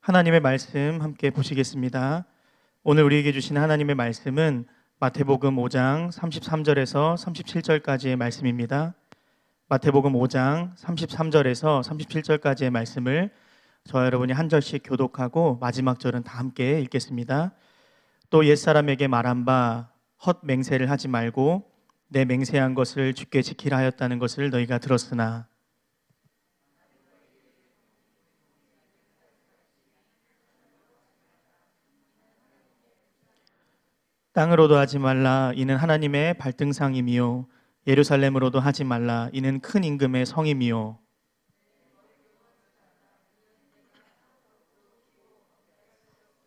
하나님의 말씀 함께 보시겠습니다. 오늘 우리에게 주신 하나님의 말씀은 마태복음 5장 33절에서 37절까지의 말씀입니다. 마태복음 5장 33절에서 37절까지의 말씀을 저와 여러분이 한 절씩 교독하고 마지막 절은 다 함께 읽겠습니다. 또 옛사람에게 말한 바 헛 맹세를 하지 말고 내 맹세한 것을 주께 지키라 하였다는 것을 너희가 들었으나 땅으로도 하지 말라 이는 하나님의 발등상이미요 예루살렘으로도 하지 말라 이는 큰 임금의 성이미요.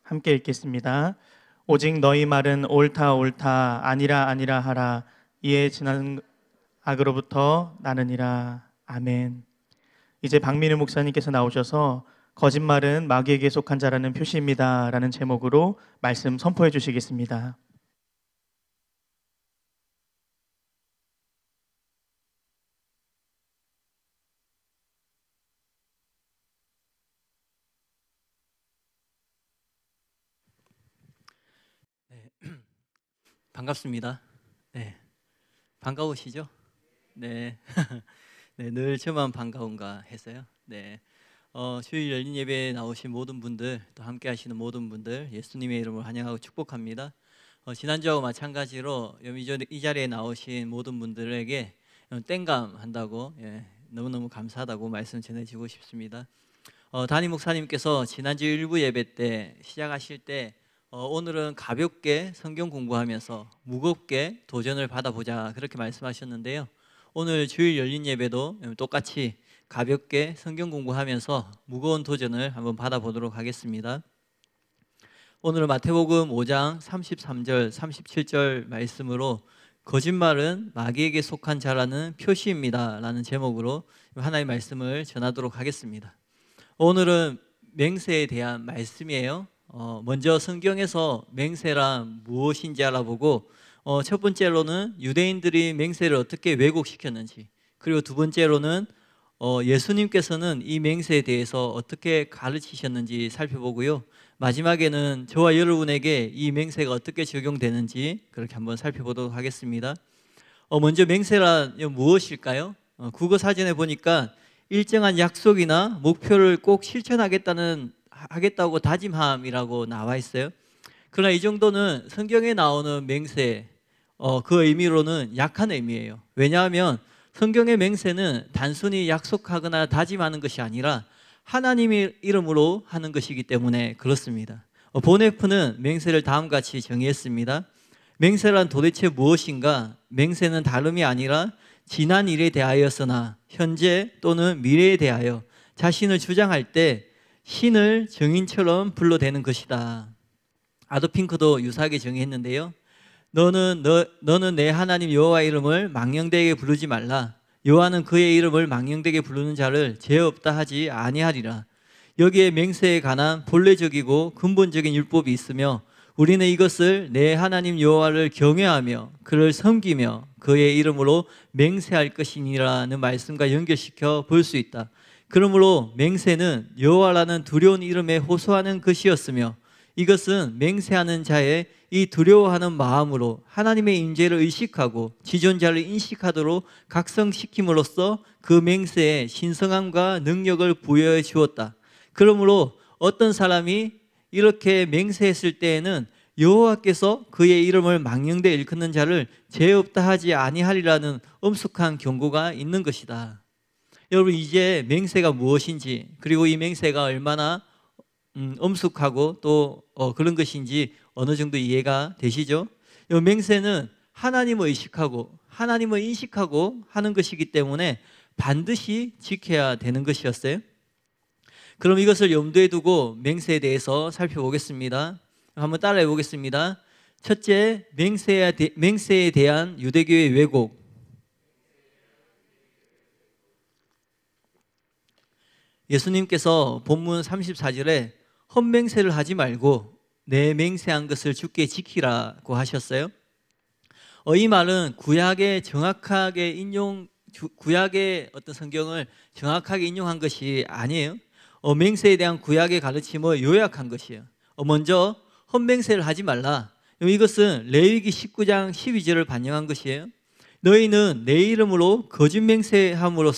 함께 읽겠습니다. 오직 너희 말은 옳다 옳다 아니라 아니라 하라 이에 지난 악으로부터 나느니라. 아멘. 이제 박민우 목사님께서 나오셔서 거짓말은 마귀에게 속한 자라는 표시입니다 라는 제목으로 말씀 선포해 주시겠습니다. 반갑습니다. 네, 반가우시죠? 네, 네, 늘 저만 반가운가 해서요. 네, 주일 열린 예배에 나오신 모든 분들, 또 함께 하시는 모든 분들, 예수님의 이름으로 환영하고 축복합니다. 지난주하고 마찬가지로 이 자리에 나오신 모든 분들에게 땡감 한다고 너무너무 감사하다고 말씀 전해주고 싶습니다. 담임 목사님께서 지난주 일부 예배 때 시작하실 때 오늘은 가볍게 성경 공부하면서 무겁게 도전을 받아보자 그렇게 말씀하셨는데요. 오늘 주일 열린 예배도 똑같이 가볍게 성경 공부하면서 무거운 도전을 한번 받아보도록 하겠습니다. 오늘은 마태복음 5장 33절 37절 말씀으로 거짓말은 마귀에게 속한 자라는 표시입니다 라는 제목으로 하나님의 말씀을 전하도록 하겠습니다. 오늘은 맹세에 대한 말씀이에요. 먼저 성경에서 맹세란 무엇인지 알아보고 첫 번째로는 유대인들이 맹세를 어떻게 왜곡시켰는지, 그리고 두 번째로는 예수님께서는 이 맹세에 대해서 어떻게 가르치셨는지 살펴보고요. 마지막에는 저와 여러분에게 이 맹세가 어떻게 적용되는지 그렇게 한번 살펴보도록 하겠습니다. 먼저 맹세란 무엇일까요? 국어사전에 보니까 일정한 약속이나 목표를 꼭 실천하겠다고 다짐함이라고 나와 있어요. 그러나 이 정도는 성경에 나오는 맹세 그 의미로는 약한 의미예요. 왜냐하면 성경의 맹세는 단순히 약속하거나 다짐하는 것이 아니라 하나님의 이름으로 하는 것이기 때문에 그렇습니다. 보네프는 맹세를 다음과 같이 정의했습니다. 맹세란 도대체 무엇인가? 맹세는 다름이 아니라 지난 일에 대하여서나 현재 또는 미래에 대하여 자신을 주장할 때 신을 증인처럼 불러대는 것이다. 아도 핑크도 유사하게 정의했는데요. 너는 내 하나님 여호와의 이름을 망령되게 부르지 말라. 여호와는 그의 이름을 망령되게 부르는 자를 죄 없다 하지 아니하리라. 여기에 맹세에 관한 본래적이고 근본적인 율법이 있으며 우리는 이것을 내 하나님 여호와를 경외하며 그를 섬기며 그의 이름으로 맹세할 것이니라는 말씀과 연결시켜 볼 수 있다. 그러므로 맹세는 여호와라는 두려운 이름에 호소하는 것이었으며 이것은 맹세하는 자의 이 두려워하는 마음으로 하나님의 임재를 의식하고 지존자를 인식하도록 각성시킴으로써 그 맹세에 신성함과 능력을 부여해 주었다. 그러므로 어떤 사람이 이렇게 맹세했을 때에는 여호와께서 그의 이름을 망령되게 일컫는 자를 죄 없다 하지 아니하리라는 엄숙한 경고가 있는 것이다. 여러분, 이제 맹세가 무엇인지, 그리고 이 맹세가 얼마나 엄숙하고 또 그런 것인지 어느 정도 이해가 되시죠? 이 맹세는 하나님을 의식하고 하나님을 인식하고 하는 것이기 때문에 반드시 지켜야 되는 것이었어요. 그럼 이것을 염두에 두고 맹세에 대해서 살펴보겠습니다. 한번 따라해 보겠습니다. 첫째, 맹세에 대한 유대교의 왜곡. 예수님께서 본문 34절에 헛맹세를 하지 말고 내 맹세한 것을 주께 지키라고 하셨어요. 이 말은 구약의 어떤 성경을 정확하게 인용한 것이 아니에요. 맹세에 대한 구약의 가르침을 요약한 것이에요. 먼저 헛맹세를 하지 말라. 이것은 레위기 19장 12절을 반영한 것이에요. 너희는 내 이름으로 거짓 맹세함으로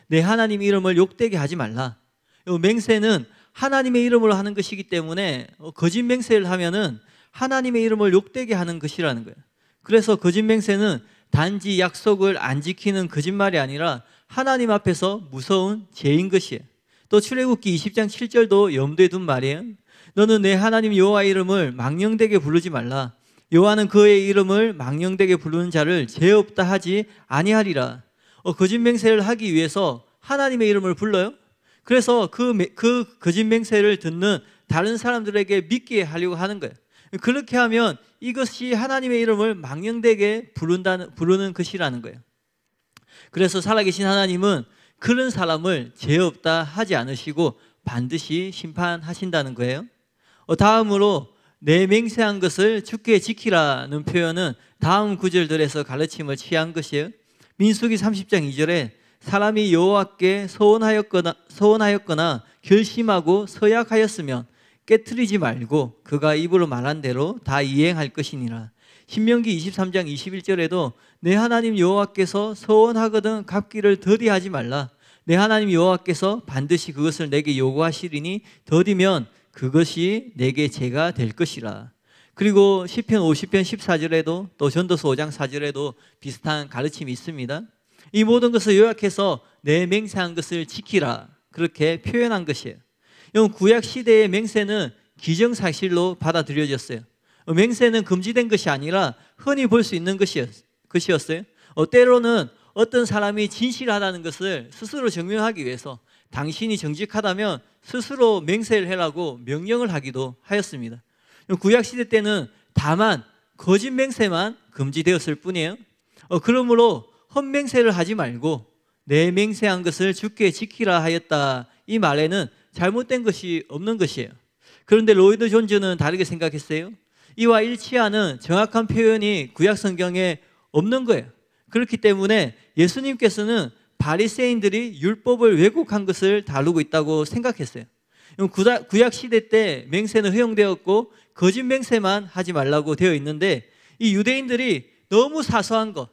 내 하나님 이름을 욕되게 하지 말라. 맹세는 하나님의 이름으로 하는 것이기 때문에 거짓 맹세를 하면은 하나님의 이름을 욕되게 하는 것이라는 거예요. 그래서 거짓 맹세는 단지 약속을 안 지키는 거짓말이 아니라 하나님 앞에서 무서운 죄인 것이에요. 또 출애굽기 20장 7절도 염두에 둔 말이에요. 너는 내 하나님 여호와의 이름을 망령되게 부르지 말라. 여호와는 그의 이름을 망령되게 부르는 자를 죄 없다 하지 아니하리라. 거짓 맹세를 하기 위해서 하나님의 이름을 불러요. 그래서 그 거짓 맹세를 듣는 다른 사람들에게 믿게 하려고 하는 거예요. 그렇게 하면 이것이 하나님의 이름을 망령되게 부르는 것이라는 거예요. 그래서 살아계신 하나님은 그런 사람을 죄 없다 하지 않으시고 반드시 심판하신다는 거예요. 다음으로 내 맹세한 것을 주께 지키라는 표현은 다음 구절들에서 가르침을 취한 것이에요. 민수기 30장 2절에 사람이 여호와께 서원하였거나 결심하고 서약하였으면 깨트리지 말고 그가 입으로 말한 대로 다 이행할 것이니라. 신명기 23장 21절에도 내 하나님 여호와께서 서원하거든 갚기를 더디하지 말라. 내 하나님 여호와께서 반드시 그것을 내게 요구하시리니 더디면 그것이 내게 죄가 될 것이라. 그리고 시편 50편 14절에도 또 전도서 5장 4절에도 비슷한 가르침이 있습니다. 이 모든 것을 요약해서 내 맹세한 것을 지키라 그렇게 표현한 것이에요. 구약 시대의 맹세는 기정사실로 받아들여졌어요. 맹세는 금지된 것이 아니라 흔히 볼 수 있는 것이었어요. 때로는 어떤 사람이 진실하다는 것을 스스로 증명하기 위해서 당신이 정직하다면 스스로 맹세를 해라고 명령을 하기도 하였습니다. 구약 시대 때는 다만 거짓 맹세만 금지되었을 뿐이에요. 그러므로 헛맹세를 하지 말고 내 맹세한 것을 주께 지키라 하였다. 이 말에는 잘못된 것이 없는 것이에요. 그런데 로이드 존즈는 다르게 생각했어요. 이와 일치하는 정확한 표현이 구약 성경에 없는 거예요. 그렇기 때문에 예수님께서는 바리새인들이 율법을 왜곡한 것을 다루고 있다고 생각했어요. 구약 시대 때 맹세는 허용되었고 거짓 맹세만 하지 말라고 되어 있는데 이 유대인들이 너무 사소한 것,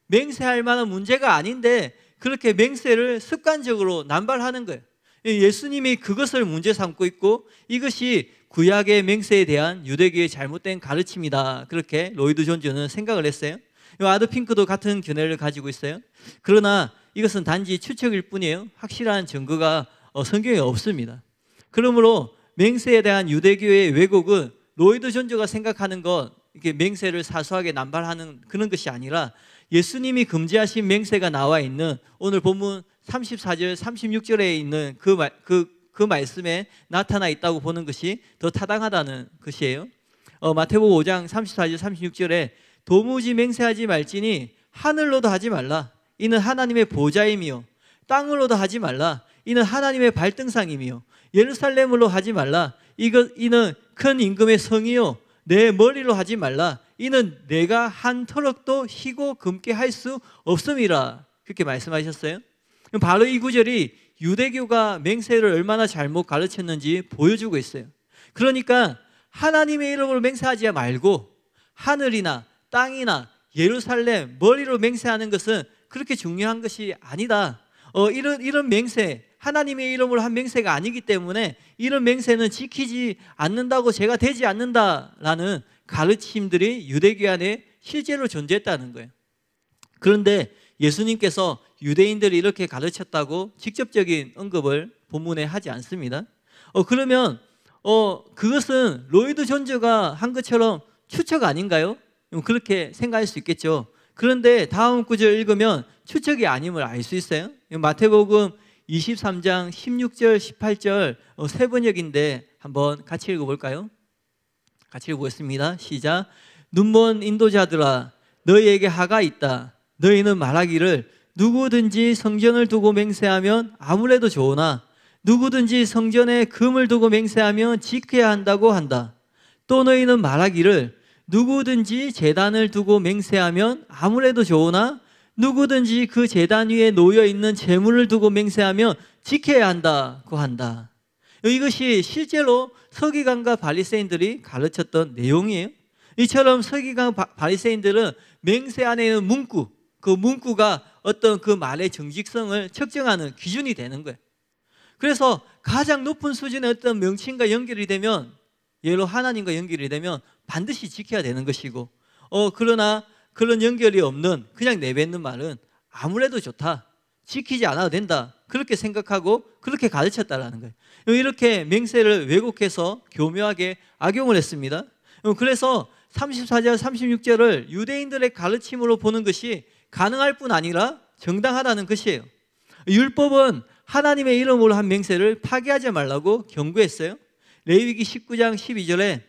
맹세할 만한 문제가 아닌데 그렇게 맹세를 습관적으로 남발하는 거예요. 예수님이 그것을 문제 삼고 있고 이것이 구약의 맹세에 대한 유대교의 잘못된 가르침이다. 그렇게 로이드 존즈는 생각을 했어요. 아드 핑크도 같은 견해를 가지고 있어요. 그러나 이것은 단지 추측일 뿐이에요. 확실한 증거가 성경에 없습니다. 그러므로 맹세에 대한 유대교의 왜곡은 로이드 존즈가 생각하는 것, 이렇게 맹세를 사소하게 남발하는 그런 것이 아니라 예수님이 금지하신 맹세가 나와 있는 오늘 본문 34절, 36절에 있는 그 말씀에 나타나 있다고 보는 것이 더 타당하다는 것이에요. 마태복음 5장 34절, 36절에 도무지 맹세하지 말지니 하늘로도 하지 말라. 이는 하나님의 보좌임이요. 땅으로도 하지 말라. 이는 하나님의 발등상임이요. 예루살렘으로 하지 말라. 이는 큰 임금의 성이요. 내 머리로 하지 말라. 이는 내가 한 터럭도 희고 금게 할 수 없음이라. 그렇게 말씀하셨어요. 바로 이 구절이 유대교가 맹세를 얼마나 잘못 가르쳤는지 보여주고 있어요. 그러니까 하나님의 이름으로 맹세하지 말고 하늘이나 땅이나 예루살렘 머리로 맹세하는 것은 그렇게 중요한 것이 아니다. 이런 맹세, 하나님의 이름으로 한 맹세가 아니기 때문에 이런 맹세는 지키지 않는다고 죄가 되지 않는다라는 가르침들이 유대교 안에 실제로 존재했다는 거예요. 그런데 예수님께서 유대인들이 이렇게 가르쳤다고 직접적인 언급을 본문에 하지 않습니다. 그러면 그것은 로이드 존즈가 한 것처럼 추측 아닌가요? 그렇게 생각할 수 있겠죠. 그런데 다음 구절 읽으면 추측이 아님을 알 수 있어요. 마태복음 23장 16절 18절 세 번역인데 한번 같이 읽어볼까요? 같이 읽어보겠습니다. 시작. 눈먼 인도자들아 너희에게 하가 있다. 너희는 말하기를 누구든지 성전을 두고 맹세하면 아무래도 좋으나 누구든지 성전에 금을 두고 맹세하면 지켜야 한다고 한다. 또 너희는 말하기를 누구든지 제단을 두고 맹세하면 아무래도 좋으나 누구든지 그 제단 위에 놓여 있는 제물을 두고 맹세하면 지켜야 한다고 한다. 이것이 실제로 서기관과 바리새인들이 가르쳤던 내용이에요. 이처럼 서기관 바리새인들은 맹세 안에 있는 문구, 그 문구가 어떤 그 말의 정직성을 측정하는 기준이 되는 거예요. 그래서 가장 높은 수준의 어떤 명칭과 연결이 되면, 예로 하나님과 연결이 되면 반드시 지켜야 되는 것이고, 그러나 그런 연결이 없는 그냥 내뱉는 말은 아무래도 좋다, 지키지 않아도 된다, 그렇게 생각하고 그렇게 가르쳤다라는 거예요. 이렇게 맹세를 왜곡해서 교묘하게 악용을 했습니다. 그래서 34절 36절을 유대인들의 가르침으로 보는 것이 가능할 뿐 아니라 정당하다는 것이에요. 율법은 하나님의 이름으로 한 맹세를 파기하지 말라고 경고했어요. 레위기 19장 12절에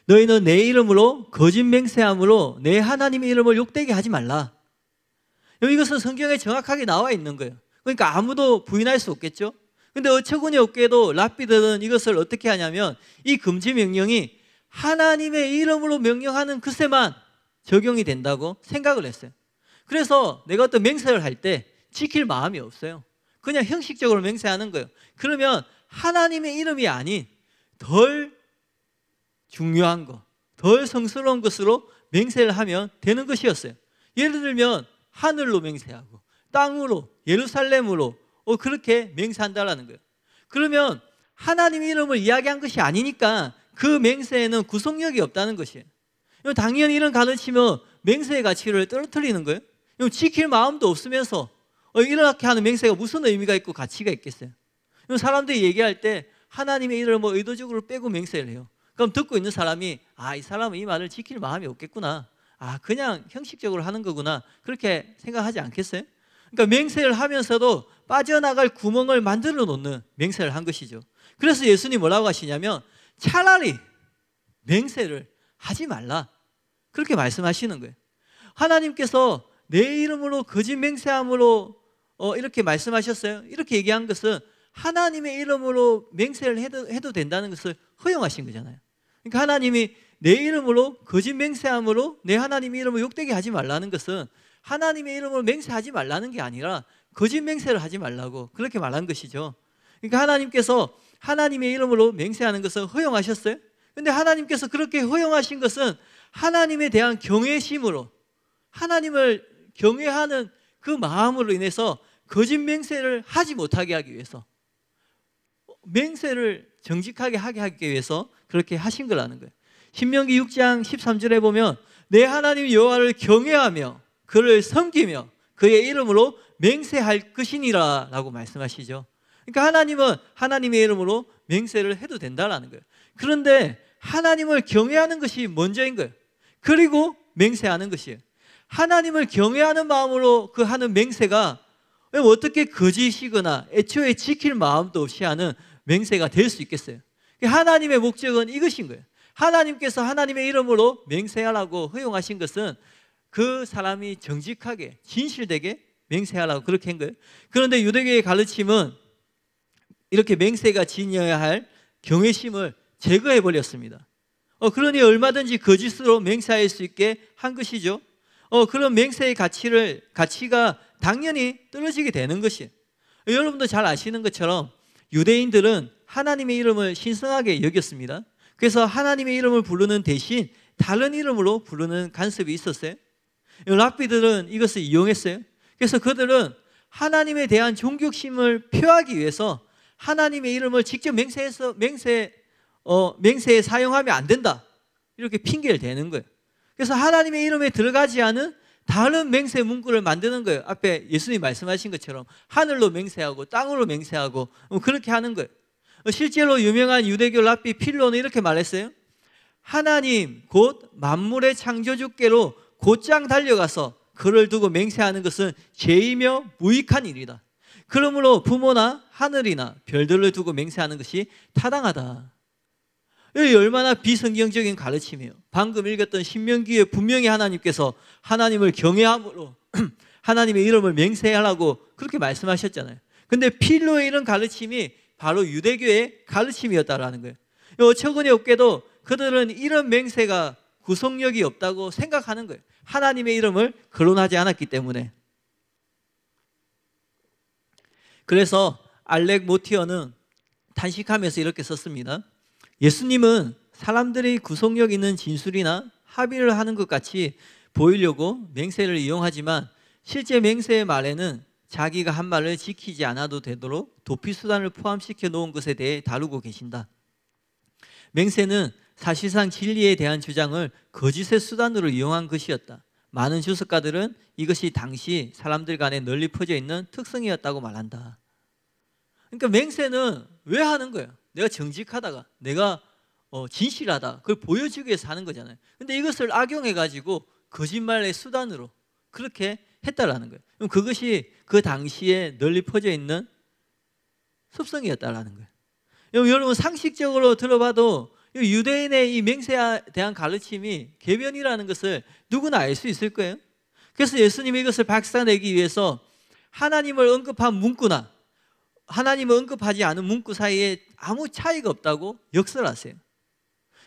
너희는 내 이름으로 거짓 맹세함으로 내 하나님의 이름을 욕되게 하지 말라. 이것은 성경에 정확하게 나와 있는 거예요. 그러니까 아무도 부인할 수 없겠죠. 근데 어처구니 없게도 랍비들은 이것을 어떻게 하냐면 이 금지 명령이 하나님의 이름으로 명령하는 것에만 적용이 된다고 생각을 했어요. 그래서 내가 어떤 맹세를 할 때 지킬 마음이 없어요. 그냥 형식적으로 맹세하는 거예요. 그러면 하나님의 이름이 아닌 덜 중요한 것, 덜 성스러운 것으로 맹세를 하면 되는 것이었어요. 예를 들면 하늘로 맹세하고 땅으로, 예루살렘으로 그렇게 맹세한다라는 거예요. 그러면 하나님의 이름을 이야기한 것이 아니니까 그 맹세에는 구속력이 없다는 것이에요. 당연히 이런 가르치면 맹세의 가치를 떨어뜨리는 거예요. 지킬 마음도 없으면서 이렇게 하는 맹세가 무슨 의미가 있고 가치가 있겠어요? 사람들이 얘기할 때 하나님의 이름을 의도적으로 빼고 맹세를 해요. 그럼 듣고 있는 사람이 이 사람은 이 말을 지킬 마음이 없겠구나, 그냥 형식적으로 하는 거구나, 그렇게 생각하지 않겠어요? 그러니까 맹세를 하면서도 빠져나갈 구멍을 만들어 놓는 맹세를 한 것이죠. 그래서 예수님이 뭐라고 하시냐면 차라리 맹세를 하지 말라, 그렇게 말씀하시는 거예요. 하나님께서 내 이름으로 거짓 맹세함으로 이렇게 말씀하셨어요. 이렇게 얘기한 것은 하나님의 이름으로 맹세를 해도 된다는 것을 허용하신 거잖아요. 그러니까 하나님이 내 이름으로 거짓 맹세함으로 내 하나님의 이름을 욕되게 하지 말라는 것은 하나님의 이름으로 맹세하지 말라는 게 아니라 거짓 맹세를 하지 말라고 그렇게 말한 것이죠. 그러니까 하나님께서 하나님의 이름으로 맹세하는 것을 허용하셨어요. 그런데 하나님께서 그렇게 허용하신 것은 하나님에 대한 경외심으로, 하나님을 경외하는 그 마음으로 인해서 거짓 맹세를 하지 못하게 하기 위해서, 맹세를 정직하게 하게 하기 위해서 그렇게 하신 거라는 거예요. 신명기 6장 13절에 보면 내 하나님 여호와를 경외하며 그를 섬기며 그의 이름으로 맹세할 것이니라 라고 말씀하시죠. 그러니까 하나님은 하나님의 이름으로 맹세를 해도 된다라는 거예요. 그런데 하나님을 경외하는 것이 먼저인 거예요. 그리고 맹세하는 것이에요. 하나님을 경외하는 마음으로 그 하는 맹세가 어떻게 거짓이거나 애초에 지킬 마음도 없이 하는 맹세가 될 수 있겠어요? 하나님의 목적은 이것인 거예요. 하나님께서 하나님의 이름으로 맹세하라고 허용하신 것은 그 사람이 정직하게 진실되게 맹세하라고 그렇게 한 거예요. 그런데 유대교의 가르침은 이렇게 맹세가 지녀야 할 경외심을 제거해 버렸습니다. 그러니 얼마든지 거짓으로 맹세할 수 있게 한 것이죠. 그런 맹세의 가치가 당연히 떨어지게 되는 것이에요. 여러분도 잘 아시는 것처럼 유대인들은 하나님의 이름을 신성하게 여겼습니다. 그래서 하나님의 이름을 부르는 대신 다른 이름으로 부르는 간섭이 있었어요. 랍비들은 이것을 이용했어요. 그래서 그들은 하나님에 대한 존경심을 표하기 위해서 하나님의 이름을 직접 맹세에 사용하면 안 된다, 이렇게 핑계를 대는 거예요. 그래서 하나님의 이름에 들어가지 않은 다른 맹세 문구를 만드는 거예요. 앞에 예수님이 말씀하신 것처럼 하늘로 맹세하고 땅으로 맹세하고 그렇게 하는 거예요. 실제로 유명한 유대교 랍비 필로는 이렇게 말했어요. 하나님 곧 만물의 창조주께로 곧장 달려가서 그를 두고 맹세하는 것은 죄이며 무익한 일이다. 그러므로 부모나 하늘이나 별들을 두고 맹세하는 것이 타당하다. 이 얼마나 비성경적인 가르침이에요. 방금 읽었던 신명기에 분명히 하나님께서 하나님을 경외함으로 하나님의 이름을 맹세하라고 그렇게 말씀하셨잖아요. 근데 필로의 이런 가르침이 바로 유대교의 가르침이었다라는 거예요. 어처구니 없게도 그들은 이런 맹세가 구속력이 없다고 생각하는 거예요. 하나님의 이름을 거론하지 않았기 때문에. 그래서 알렉 모티어는 탄식하면서 이렇게 썼습니다. 예수님은 사람들이 구속력 있는 진술이나 합의를 하는 것 같이 보이려고 맹세를 이용하지만 실제 맹세의 말에는 자기가 한 말을 지키지 않아도 되도록 도피수단을 포함시켜 놓은 것에 대해 다루고 계신다. 맹세는 사실상 진리에 대한 주장을 거짓의 수단으로 이용한 것이었다. 많은 주석가들은 이것이 당시 사람들 간에 널리 퍼져 있는 특성이었다고 말한다. 그러니까 맹세는 왜 하는 거예요? 내가 정직하다가, 내가 진실하다, 그걸 보여주기 위해서 하는 거잖아요. 근데 이것을 악용해가지고 거짓말의 수단으로 그렇게 했다라는 거예요. 그럼 그것이 그 당시에 널리 퍼져 있는 습성이었다라는 거예요. 여러분 상식적으로 들어봐도 유대인의 이 맹세에 대한 가르침이 계변이라는 것을 누구나 알 수 있을 거예요. 그래서 예수님이 이것을 박살내기 위해서 하나님을 언급한 문구나 하나님을 언급하지 않은 문구 사이에 아무 차이가 없다고 역설하세요.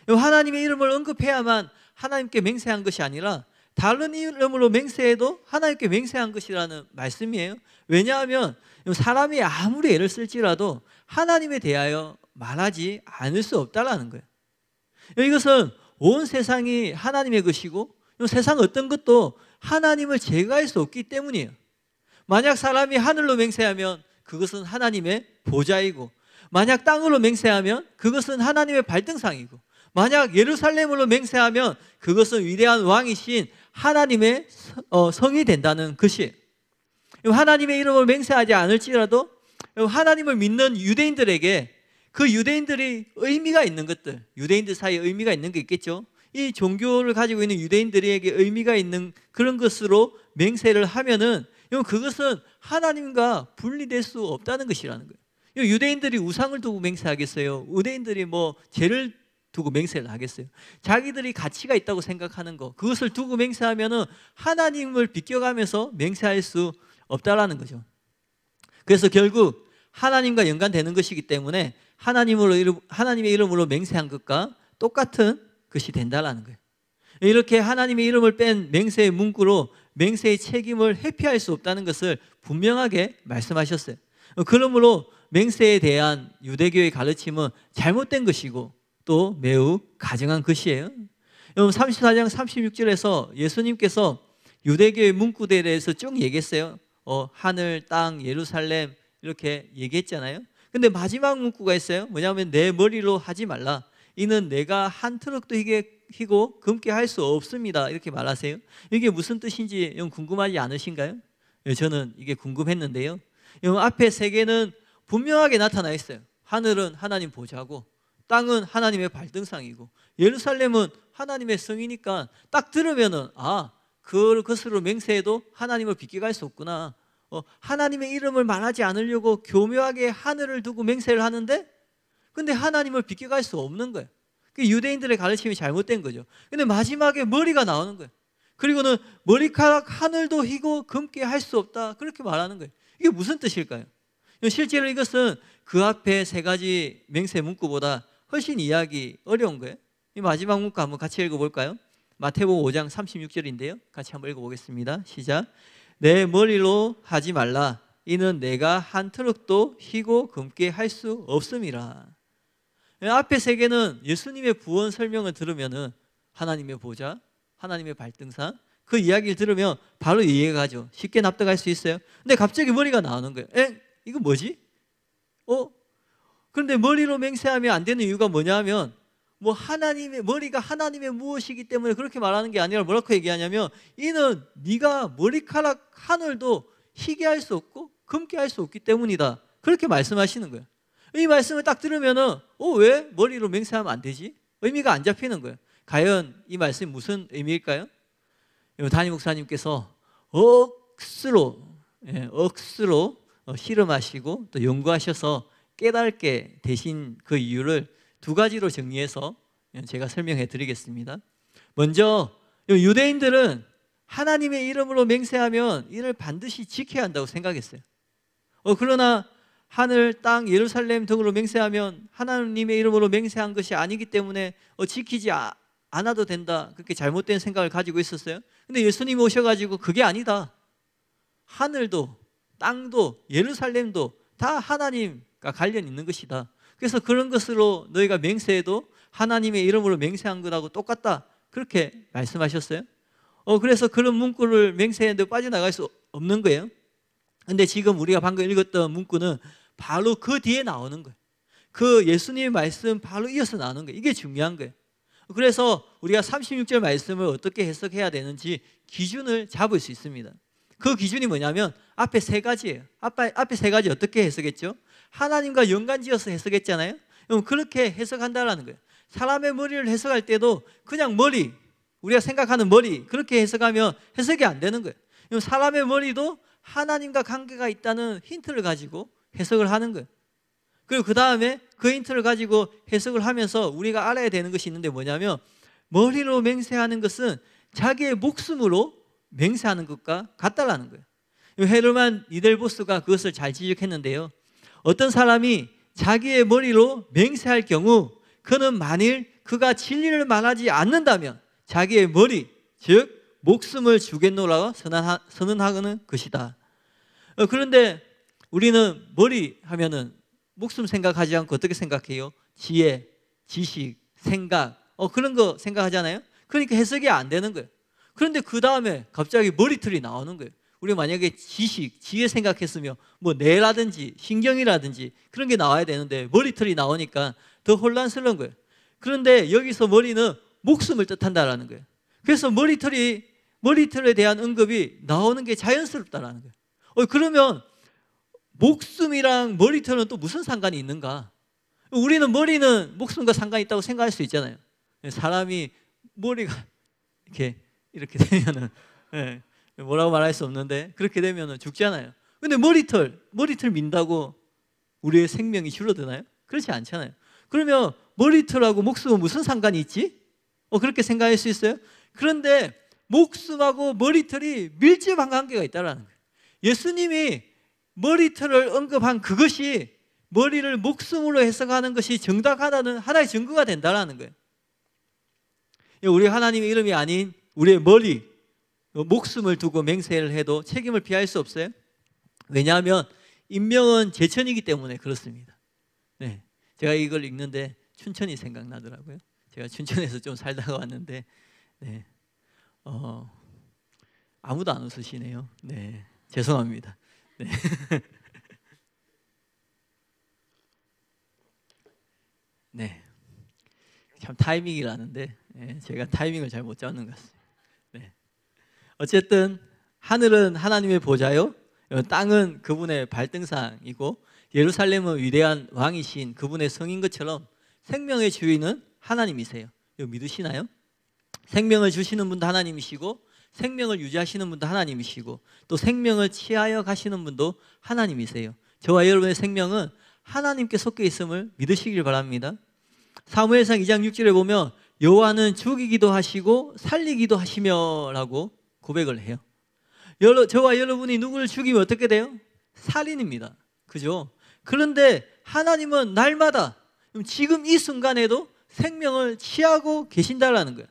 하나님의 이름을 언급해야만 하나님께 맹세한 것이 아니라 다른 이름으로 맹세해도 하나님께 맹세한 것이라는 말씀이에요. 왜냐하면 사람이 아무리 애를 쓸지라도 하나님에 대하여 말하지 않을 수 없다라는 거예요. 이것은 온 세상이 하나님의 것이고 세상 어떤 것도 하나님을 제거할 수 없기 때문이에요. 만약 사람이 하늘로 맹세하면 그것은 하나님의 보좌이고, 만약 땅으로 맹세하면 그것은 하나님의 발등상이고, 만약 예루살렘으로 맹세하면 그것은 위대한 왕이신 하나님의 성이 된다는 것이에요. 하나님의 이름을 맹세하지 않을지라도 하나님을 믿는 유대인들에게 그 유대인들이 의미가 있는 것들, 유대인들 사이에 의미가 있는 게 있겠죠. 이 종교를 가지고 있는 유대인들에게 의미가 있는 그런 것으로 맹세를 하면은 그것은 하나님과 분리될 수 없다는 것이라는 거예요. 유대인들이 우상을 두고 맹세하겠어요? 유대인들이 뭐 죄를 두고 맹세를 하겠어요? 자기들이 가치가 있다고 생각하는 거, 그것을 두고 맹세하면은 하나님을 비껴가면서 맹세할 수 없다라는 거죠. 그래서 결국 하나님과 연관되는 것이기 때문에 하나님의 이름으로 맹세한 것과 똑같은 것이 된다라는 거예요. 이렇게 하나님의 이름을 뺀 맹세의 문구로 맹세의 책임을 회피할 수 없다는 것을 분명하게 말씀하셨어요. 그러므로 맹세에 대한 유대교의 가르침은 잘못된 것이고 또 매우 가증한 것이에요. 34장 36절에서 예수님께서 유대교의 문구들에 대해서 쭉 얘기했어요. 하늘, 땅, 예루살렘 이렇게 얘기했잖아요. 근데 마지막 문구가 있어요. 뭐냐면 내 머리로 하지 말라. 이는 내가 한 트럭도 희고 금게 할 수 없습니다. 이렇게 말하세요. 이게 무슨 뜻인지 궁금하지 않으신가요? 저는 이게 궁금했는데요. 앞에 세 개는 분명하게 나타나 있어요. 하늘은 하나님 보좌고, 땅은 하나님의 발등상이고, 예루살렘은 하나님의 성이니까 딱 들으면은 그것으로 맹세해도 하나님을 비껴갈 수 없구나. 하나님의 이름을 말하지 않으려고 교묘하게 하늘을 두고 맹세를 하는데, 근데 하나님을 비껴갈 수 없는 거예요. 유대인들의 가르침이 잘못된 거죠. 근데 마지막에 머리가 나오는 거예요. 그리고는 머리카락 하늘도 희고 금게 할 수 없다, 그렇게 말하는 거예요. 이게 무슨 뜻일까요? 실제로 이것은 그 앞에 세 가지 맹세 문구보다 훨씬 이해하기 어려운 거예요. 이 마지막 문구 한번 같이 읽어볼까요? 마태복음 5장 36절인데요. 같이 한번 읽어보겠습니다. 시작. 내 머리로 하지 말라. 이는 내가 한 트럭도 희고 금게 할 수 없음이라. 앞에 세 개는 예수님의 부원 설명을 들으면은 하나님의 보좌, 하나님의 발등상, 그 이야기를 들으면 바로 이해가 가죠. 쉽게 납득할 수 있어요. 근데 갑자기 머리가 나오는 거예요. 이거 뭐지? 그런데 머리로 맹세하면 안 되는 이유가 뭐냐면, 머리가 하나님의 무엇이기 때문에 그렇게 말하는 게 아니라 뭐라고 얘기하냐면, 이는 네가 머리카락 하늘도 희게 할 수 없고 금게 할 수 없기 때문이다, 그렇게 말씀하시는 거예요. 이 말씀을 딱 들으면은 왜 머리로 맹세하면 안 되지? 의미가 안 잡히는 거예요. 과연 이 말씀이 무슨 의미일까요? 담임 목사님께서 억수로 실험하시고 또 연구하셔서 깨닫게 되신 그 이유를 두 가지로 정리해서 제가 설명해 드리겠습니다. 먼저 유대인들은 하나님의 이름으로 맹세하면 이를 반드시 지켜야 한다고 생각했어요. 그러나 하늘, 땅, 예루살렘 등으로 맹세하면 하나님의 이름으로 맹세한 것이 아니기 때문에 지키지 않아도 된다, 그렇게 잘못된 생각을 가지고 있었어요. 근데 예수님이 오셔가지고 그게 아니다, 하늘도 땅도 예루살렘도 다 하나님과 관련 있는 것이다. 그래서 그런 것으로 너희가 맹세해도 하나님의 이름으로 맹세한 것하고 똑같다. 그렇게 말씀하셨어요. 그래서 그런 문구를 맹세했는데 빠져나갈 수 없는 거예요. 근데 지금 우리가 방금 읽었던 문구는 바로 그 뒤에 나오는 거예요. 그 예수님의 말씀 바로 이어서 나오는 거예요. 이게 중요한 거예요. 그래서 우리가 36절 말씀을 어떻게 해석해야 되는지 기준을 잡을 수 있습니다. 그 기준이 뭐냐면 앞에 세 가지예요. 앞에 세 가지 어떻게 해석했죠? 하나님과 연관지어서 해석했잖아요. 그럼 그렇게 해석한다라는 거예요. 사람의 머리를 해석할 때도 그냥 머리, 우리가 생각하는 머리 그렇게 해석하면 해석이 안 되는 거예요. 그럼 사람의 머리도 하나님과 관계가 있다는 힌트를 가지고 해석을 하는 거예요. 그리고 그 다음에 그 힌트를 가지고 해석을 하면서 우리가 알아야 되는 것이 있는데 뭐냐면 머리로 맹세하는 것은 자기의 목숨으로 맹세하는 것과 같다라는 거예요. 헤르만 니델보스가 그것을 잘 지적했는데요. 어떤 사람이 자기의 머리로 맹세할 경우 그는 만일 그가 진리를 말하지 않는다면 자기의 머리, 즉 목숨을 주겠노라 선언하는 것이다. 그런데 우리는 머리 하면은 목숨 생각하지 않고 어떻게 생각해요? 지혜, 지식, 생각 그런 거 생각하잖아요. 그러니까 해석이 안 되는 거예요. 그런데 그 다음에 갑자기 머리털이 나오는 거예요. 우리 만약에 지식, 지혜 생각했으면 뭐 뇌라든지 신경이라든지 그런 게 나와야 되는데 머리털이 나오니까 더 혼란스러운 거예요. 그런데 여기서 머리는 목숨을 뜻한다라는 거예요. 그래서 머리털에 대한 언급이 나오는 게 자연스럽다라는 거예요. 그러면 목숨이랑 머리털은 또 무슨 상관이 있는가? 우리는 머리는 목숨과 상관이 있다고 생각할 수 있잖아요. 사람이 머리가 이렇게 되면은 뭐라고 말할 수 없는데 그렇게 되면은 죽잖아요. 근데 머리털 민다고 우리의 생명이 줄어드나요? 그렇지 않잖아요. 그러면 머리털하고 목숨은 무슨 상관이 있지? 그렇게 생각할 수 있어요? 그런데 목숨하고 머리털이 밀접한 관계가 있다는 거예요. 예수님이 머리털을 언급한 그것이 머리를 목숨으로 해석하는 것이 정당하다는 하나의 증거가 된다는 거예요. 우리 하나님의 이름이 아닌 우리의 머리, 목숨을 두고 맹세를 해도 책임을 피할 수 없어요. 왜냐하면 인명은 제천이기 때문에 그렇습니다. 네, 제가 이걸 읽는데 춘천이 생각나더라고요. 제가 춘천에서 좀 살다가 왔는데 아무도 안 웃으시네요. 네, 죄송합니다. 네. 네, 참 타이밍이라는데 제가 타이밍을 잘 못 잡는 것 같습니다. 네. 어쨌든 하늘은 하나님의 보좌요, 땅은 그분의 발등상이고 예루살렘은 위대한 왕이신 그분의 성인 것처럼 생명의 주인은 하나님이세요. 이거 믿으시나요? 생명을 주시는 분도 하나님이시고 생명을 유지하시는 분도 하나님이시고 또 생명을 취하여 가시는 분도 하나님이세요. 저와 여러분의 생명은 하나님께 섞여 있음을 믿으시길 바랍니다. 사무엘상 2장 6절에 보면 여호와는 죽이기도 하시고 살리기도 하시며 라고 고백을 해요. 저와 여러분이 누구를 죽이면 어떻게 돼요? 살인입니다. 그죠? 그런데 하나님은 날마다 지금 이 순간에도 생명을 취하고 계신다라는 거예요.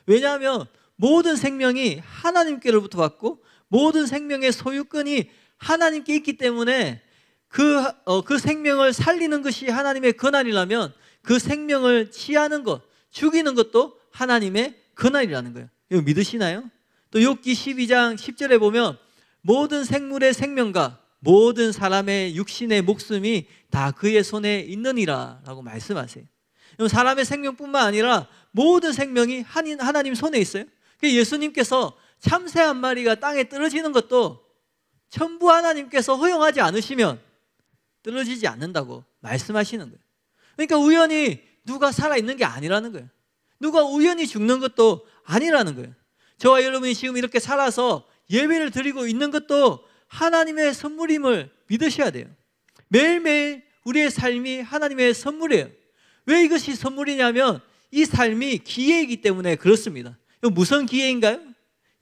왜냐하면 모든 생명이 하나님께로부터 왔고 모든 생명의 소유권이 하나님께 있기 때문에 그 생명을 살리는 것이 하나님의 권한이라면 그 생명을 취하는 것, 죽이는 것도 하나님의 권한이라는 거예요. 이거 믿으시나요? 또 욥기 12장 10절에 보면 모든 생물의 생명과 모든 사람의 육신의 목숨이 다 그의 손에 있느니라 라고 말씀하세요. 사람의 생명뿐만 아니라 모든 생명이 하나님 손에 있어요. 예수님께서 참새 한 마리가 땅에 떨어지는 것도 전부 하나님께서 허용하지 않으시면 떨어지지 않는다고 말씀하시는 거예요. 그러니까 우연히 누가 살아있는 게 아니라는 거예요. 누가 우연히 죽는 것도 아니라는 거예요. 저와 여러분이 지금 이렇게 살아서 예배를 드리고 있는 것도 하나님의 선물임을 믿으셔야 돼요. 매일매일 우리의 삶이 하나님의 선물이에요. 왜 이것이 선물이냐면 이 삶이 기회이기 때문에 그렇습니다. 무슨 기회인가요?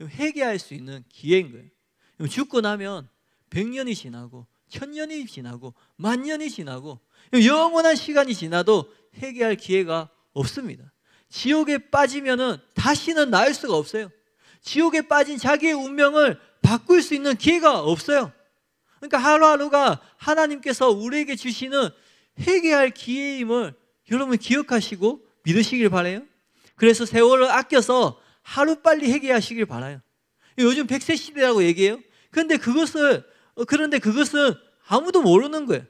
회개할 수 있는 기회인 거예요. 죽고 나면 100년이 지나고 1000년이 지나고 10,000년이 지나고 영원한 시간이 지나도 회개할 기회가 없습니다. 지옥에 빠지면은 다시는 나을 수가 없어요. 지옥에 빠진 자기의 운명을 바꿀 수 있는 기회가 없어요. 그러니까 하루하루가 하나님께서 우리에게 주시는 회개할 기회임을 여러분 기억하시고 믿으시길 바라요. 그래서 세월을 아껴서 하루빨리 회개하시길 바라요. 요즘 100세 시대라고 얘기해요. 그런데 그것은 아무도 모르는 거예요.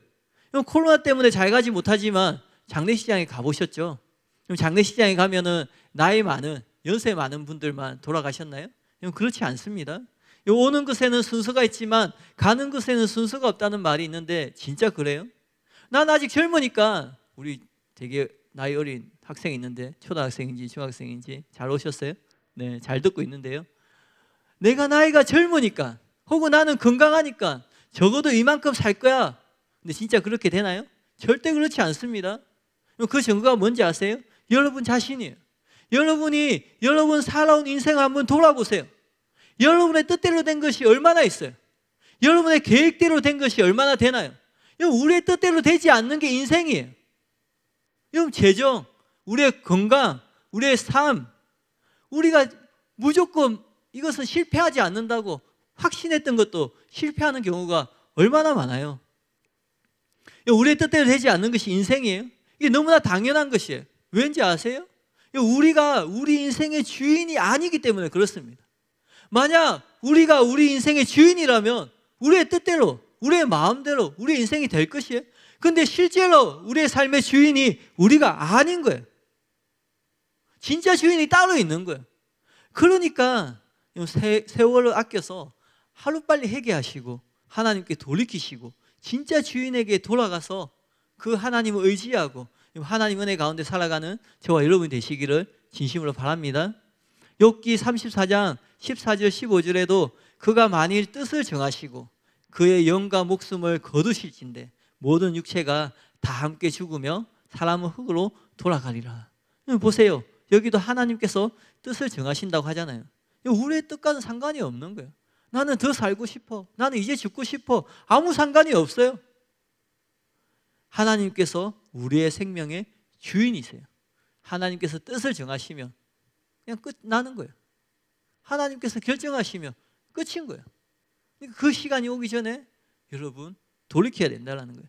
코로나 때문에 잘 가지 못하지만 장례식장에 가보셨죠? 장례식장에 가면은 나이 많은, 연세 많은 분들만 돌아가셨나요? 그렇지 않습니다. 오는 것에는 순서가 있지만 가는 것에는 순서가 없다는 말이 있는데 진짜 그래요? 난 아직 젊으니까, 우리 되게 나이 어린 학생이 있는데 초등학생인지 중학생인지 잘 오셨어요? 네, 잘 듣고 있는데요. 내가 나이가 젊으니까 혹은 나는 건강하니까 적어도 이만큼 살 거야. 근데 진짜 그렇게 되나요? 절대 그렇지 않습니다. 그 증거가 뭔지 아세요? 여러분 자신이에요. 여러분 살아온 인생을 한번 돌아보세요. 여러분의 뜻대로 된 것이 얼마나 있어요? 여러분의 계획대로 된 것이 얼마나 되나요? 우리의 뜻대로 되지 않는 게 인생이에요. 여러분 재정, 우리의 건강, 우리의 삶, 우리가 무조건 이것은 실패하지 않는다고 확신했던 것도 실패하는 경우가 얼마나 많아요. 우리의 뜻대로 되지 않는 것이 인생이에요. 이게 너무나 당연한 것이에요. 왠지 아세요? 우리가 우리 인생의 주인이 아니기 때문에 그렇습니다. 만약 우리가 우리 인생의 주인이라면 우리의 뜻대로, 우리의 마음대로 우리 인생이 될 것이에요. 근데 실제로 우리의 삶의 주인이 우리가 아닌 거예요. 진짜 주인이 따로 있는 거예요. 그러니까 세월을 아껴서 하루빨리 회개하시고 하나님께 돌이키시고 진짜 주인에게 돌아가서 그 하나님을 의지하고 하나님 은혜 가운데 살아가는 저와 여러분이 되시기를 진심으로 바랍니다. 욥기 34장 14절 15절에도 그가 만일 뜻을 정하시고 그의 영과 목숨을 거두실진데 모든 육체가 다 함께 죽으며 사람은 흙으로 돌아가리라. 보세요. 여기도 하나님께서 뜻을 정하신다고 하잖아요. 우리의 뜻과는 상관이 없는 거예요. 나는 더 살고 싶어. 나는 이제 죽고 싶어. 아무 상관이 없어요. 하나님께서 우리의 생명의 주인이세요. 하나님께서 뜻을 정하시면 그냥 끝나는 거예요. 하나님께서 결정하시면 끝인 거예요. 그 시간이 오기 전에 여러분 돌이켜야 된다는 거예요.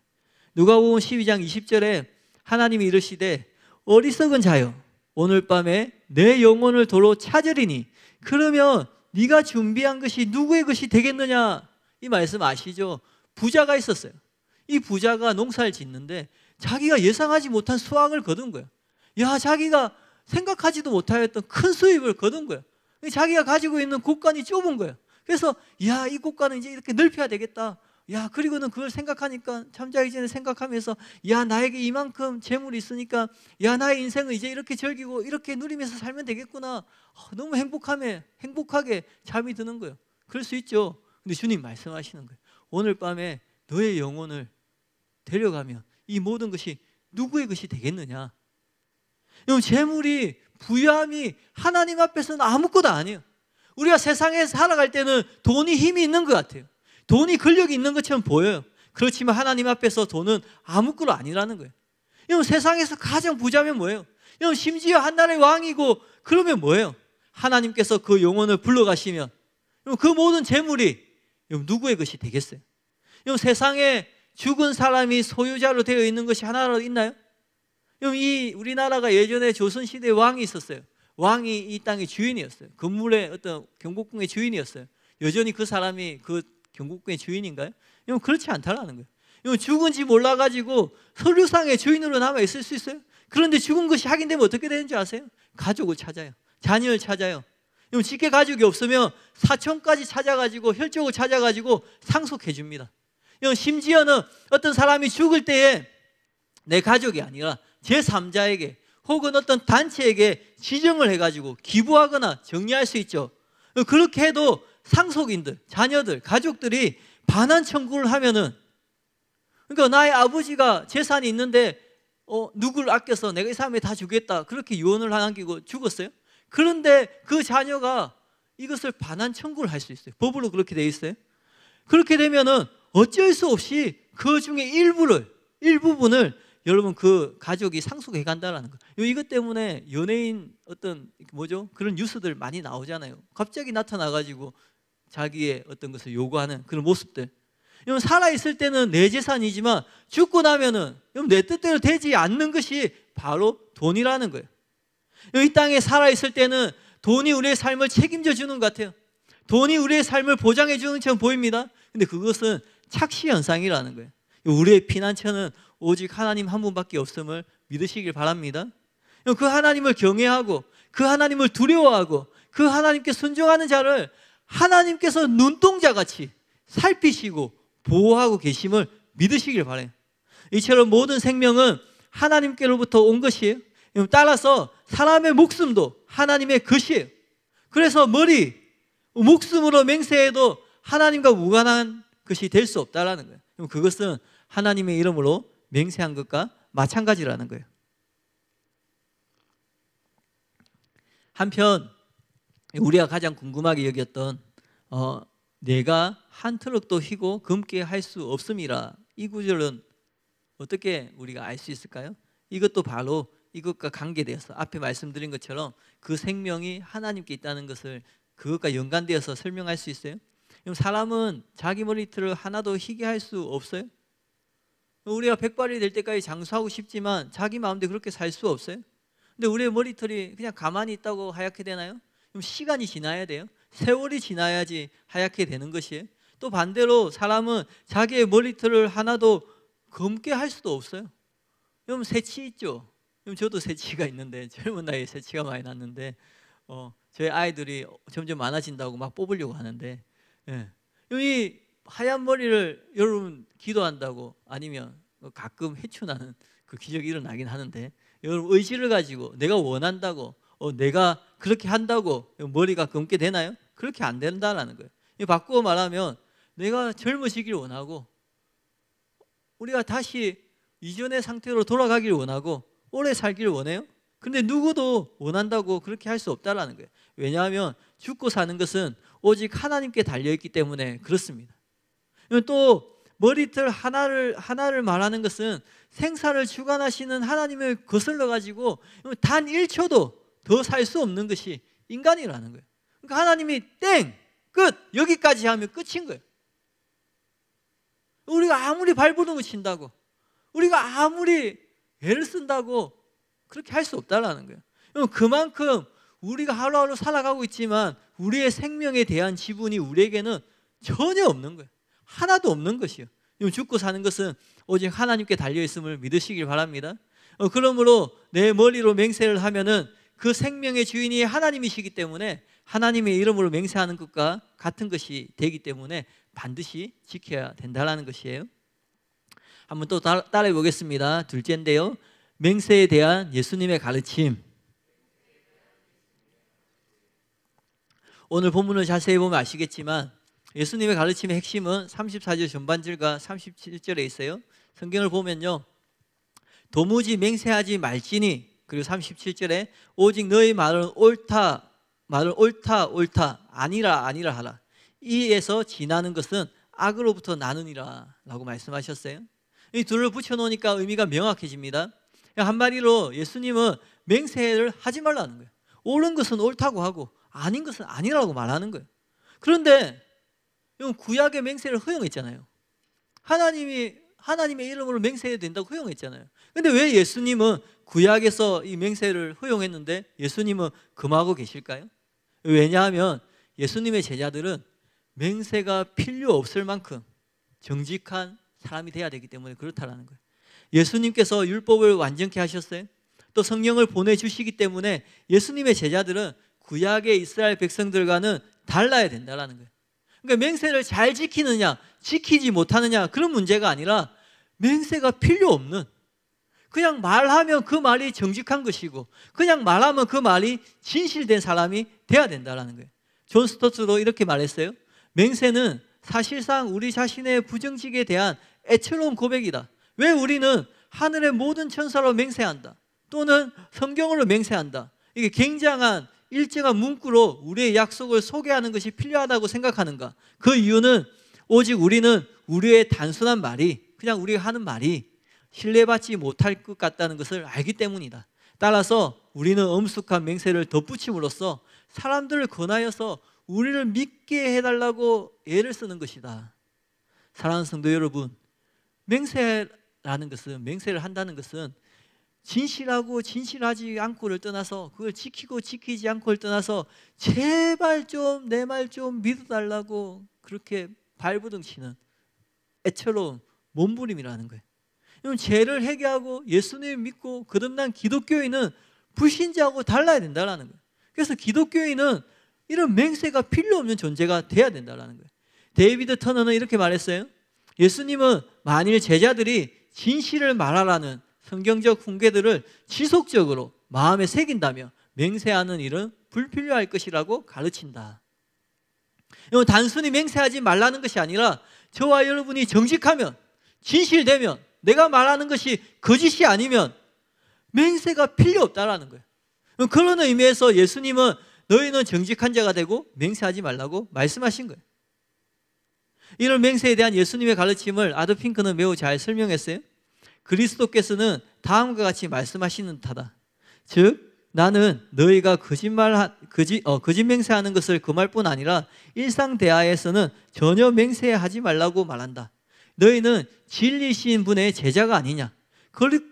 누가복음 12장 20절에 하나님이 이르시되 어리석은 자여 오늘 밤에 내 영혼을 도로 찾으리니 그러면 네가 준비한 것이 누구의 것이 되겠느냐. 이 말씀 아시죠? 부자가 있었어요. 이 부자가 농사를 짓는데 자기가 예상하지 못한 수확을 거둔 거예요. 자기가 생각하지도 못하였던 큰 수입을 거둔 거예요. 자기가 가지고 있는 곳간이 좁은 거예요. 그래서 이 곳간은 이제 이렇게 넓혀야 되겠다. 그리고는 그걸 생각하니까 잠자기 전에 생각하면서 나에게 이만큼 재물이 있으니까 나의 인생을 이제 이렇게 즐기고 이렇게 누리면서 살면 되겠구나. 너무 행복하게 잠이 드는 거예요. 그럴 수 있죠. 근데 주님 말씀하시는 거예요. 오늘 밤에 너의 영혼을 데려가면 이 모든 것이 누구의 것이 되겠느냐. 재물이 부유함이 하나님 앞에서는 아무것도 아니에요. 우리가 세상에 살아갈 때는 돈이 힘이 있는 것 같아요. 돈이 근력이 있는 것처럼 보여요. 그렇지만 하나님 앞에서 돈은 아무것도 아니라는 거예요. 세상에서 가장 부자면 뭐예요? 심지어 한나라의 왕이고 그러면 뭐예요? 하나님께서 그 영혼을 불러가시면 그 모든 재물이 누구의 것이 되겠어요? 세상에 죽은 사람이 소유자로 되어 있는 것이 하나라도 있나요? 이 우리나라가 예전에 조선시대에 왕이 있었어요. 왕이 이 땅의 주인이었어요. 건물의 어떤 경복궁의 주인이었어요. 여전히 그 사람이 그 경복궁의 주인인가요? 그렇지 않다라는 거예요. 죽은지 몰라가지고 서류상의 주인으로 남아있을 수 있어요. 그런데 죽은 것이 확인되면 어떻게 되는 줄 아세요? 가족을 찾아요. 자녀를 찾아요. 직계 가족이 없으면 사촌까지 찾아가지고 혈족을 찾아가지고 상속해 줍니다. 심지어는 어떤 사람이 죽을 때에 내 가족이 아니라 제3자에게 혹은 어떤 단체에게 지정을 해가지고 기부하거나 정리할 수 있죠. 그렇게 해도 상속인들, 자녀들, 가족들이 반환 청구를 하면은, 그러니까 나의 아버지가 재산이 있는데 누구를 아껴서 내가 이 사람에 다 주겠다 그렇게 유언을 남기고 죽었어요. 그런데 그 자녀가 이것을 반환 청구를 할 수 있어요. 법으로 그렇게 돼 있어요. 그렇게 되면은 어쩔 수 없이 그 중에 일부분을 여러분 그 가족이 상속해 간다라는 거예요. 이것 때문에 연예인 그런 뉴스들 많이 나오잖아요. 갑자기 나타나가지고 자기의 어떤 것을 요구하는 그런 모습들. 여러분 살아있을 때는 내 재산이지만 죽고 나면은 여러분 내 뜻대로 되지 않는 것이 바로 돈이라는 거예요. 이 땅에 살아있을 때는 돈이 우리의 삶을 책임져 주는 것 같아요. 돈이 우리의 삶을 보장해 주는 것처럼 보입니다. 근데 그것은 착시 현상이라는 거예요. 우리의 피난처는 오직 하나님 한 분밖에 없음을 믿으시길 바랍니다. 그 하나님을 경외하고 그 하나님을 두려워하고 그 하나님께 순종하는 자를 하나님께서 눈동자같이 살피시고 보호하고 계심을 믿으시길 바라요. 이처럼 모든 생명은 하나님께로부터 온 것이에요. 따라서 사람의 목숨도 하나님의 것이에요. 그래서 목숨으로 맹세해도 하나님과 무관한 것이 될 수 없다라는 거예요. 그것은 하나님의 이름으로 맹세한 것과 마찬가지라는 거예요. 한편 우리가 가장 궁금하게 여겼던 내가 한 트럭도 휘고 검게 할 수 없음이라, 이 구절은 어떻게 우리가 알 수 있을까요? 이것도 바로 이것과 관계되어서 앞에 말씀드린 것처럼 그 생명이 하나님께 있다는 것을 그것과 연관되어서 설명할 수 있어요. 사람은 자기 머리털을 하나도 희게 할 수 없어요. 우리가 백발이 될 때까지 장수하고 싶지만 자기 마음대로 그렇게 살 수 없어요. 근데 우리의 머리털이 그냥 가만히 있다고 하얗게 되나요? 그럼 시간이 지나야 돼요. 세월이 지나야지 하얗게 되는 것이에요. 또 반대로 사람은 자기의 머리털을 하나도 검게 할 수도 없어요. 여러분 새치 있죠? 저도 새치가 있는데 젊은 나이에 새치가 많이 났는데 저희 아이들이 점점 많아진다고 막 뽑으려고 하는데, 이 하얀 머리를 여러분 기도한다고 아니면 가끔 해충나는 그 기적이 일어나긴 하는데, 여러분 의지를 가지고 내가 원한다고 내가 그렇게 한다고 머리가 검게 되나요? 그렇게 안 된다라는 거예요. 바꾸어 말하면 내가 젊어지길 원하고 우리가 다시 이전의 상태로 돌아가길 원하고 오래 살기를 원해요. 근데 누구도 원한다고 그렇게 할 수 없다라는 거예요. 왜냐하면 죽고 사는 것은 오직 하나님께 달려있기 때문에 그렇습니다. 또 머리털 하나를 말하는 것은 생사를 주관하시는 하나님을 거슬러 가지고 단 1초도 더 살 수 없는 것이 인간이라는 거예요. 그러니까 하나님이 땡! 끝! 여기까지 하면 끝인 거예요. 우리가 아무리 발버둥을 친다고, 우리가 아무리 애를 쓴다고 그렇게 할 수 없다라는 거예요. 그만큼 우리가 하루하루 살아가고 있지만 우리의 생명에 대한 지분이 우리에게는 전혀 없는 거예요. 하나도 없는 것이요. 죽고 사는 것은 오직 하나님께 달려있음을 믿으시길 바랍니다. 그러므로 내 머리로 맹세를 하면은 그 생명의 주인이 하나님이시기 때문에 하나님의 이름으로 맹세하는 것과 같은 것이 되기 때문에 반드시 지켜야 된다는 것이에요. 한번 또 따라해 보겠습니다. 둘째인데요, 맹세에 대한 예수님의 가르침. 오늘 본문을 자세히 보면 아시겠지만 예수님의 가르침의 핵심은 34절 전반절과 37절에 있어요. 성경을 보면요, 도무지 맹세하지 말지니, 그리고 37절에 오직 너의 말은 옳다 아니라 하라. 이에서 지나는 것은 악으로부터 나느니라 라고 말씀하셨어요. 이 둘을 붙여놓으니까 의미가 명확해집니다. 한마디로 예수님은 맹세를 하지 말라는 거예요. 옳은 것은 옳다고 하고 아닌 것은 아니라고 말하는 거예요. 그런데 구약의 맹세를 허용했잖아요. 하나님의 이름으로 맹세해도 된다고 허용했잖아요. 근데 왜 예수님은 구약에서 이 맹세를 허용했는데 예수님은 금하고 계실까요? 왜냐하면 예수님의 제자들은 맹세가 필요 없을 만큼 정직한 사람이 돼야 되기 때문에 그렇다라는 거예요. 예수님께서 율법을 완전케 하셨어요. 또 성령을 보내주시기 때문에 예수님의 제자들은 구약의 이스라엘 백성들과는 달라야 된다는 거예요. 그러니까 맹세를 잘 지키느냐 지키지 못하느냐 그런 문제가 아니라 맹세가 필요 없는, 그냥 말하면 그 말이 정직한 것이고 그냥 말하면 그 말이 진실된 사람이 돼야 된다는 거예요. 존 스토츠도 이렇게 말했어요. 맹세는 사실상 우리 자신의 부정직에 대한 애처로운 고백이다. 왜 우리는 하늘의 모든 천사로 맹세한다, 또는 성경으로 맹세한다, 이게 굉장한 일정한 문구로 우리의 약속을 소개하는 것이 필요하다고 생각하는가? 그 이유는 오직 우리는 우리의 단순한 말이, 그냥 우리가 하는 말이 신뢰받지 못할 것 같다는 것을 알기 때문이다. 따라서 우리는 엄숙한 맹세를 덧붙임으로써 사람들을 권하여서 우리를 믿게 해달라고 애를 쓰는 것이다. 사랑하는 성도 여러분, 맹세라는 것은, 맹세를 한다는 것은 진실하고 진실하지 않고를 떠나서, 그걸 지키고 지키지 않고를 떠나서 제발 좀 내 말 좀 믿어달라고 그렇게 발버둥치는 애처로운 몸부림이라는 거예요. 그럼 죄를 회개하고 예수님을 믿고 거듭난 기독교인은 불신자하고 달라야 된다는 거예요. 그래서 기독교인은 이런 맹세가 필요 없는 존재가 돼야 된다는 거예요. 데이비드 터너는 이렇게 말했어요. 예수님은 만일 제자들이 진실을 말하라는 성경적 훈계들을 지속적으로 마음에 새긴다면 맹세하는 일은 불필요할 것이라고 가르친다. 이건 단순히 맹세하지 말라는 것이 아니라 저와 여러분이 정직하면, 진실되면, 내가 말하는 것이 거짓이 아니면 맹세가 필요 없다라는 거예요. 그런 의미에서 예수님은 너희는 정직한 자가 되고 맹세하지 말라고 말씀하신 거예요. 이런 맹세에 대한 예수님의 가르침을 아도 핑크는 매우 잘 설명했어요. 그리스도께서는 다음과 같이 말씀하시는 듯하다. 즉 나는 너희가 거짓 맹세하는 것을 금할 뿐 아니라 일상 대화에서는 전혀 맹세하지 말라고 말한다. 너희는 진리신 분의 제자가 아니냐.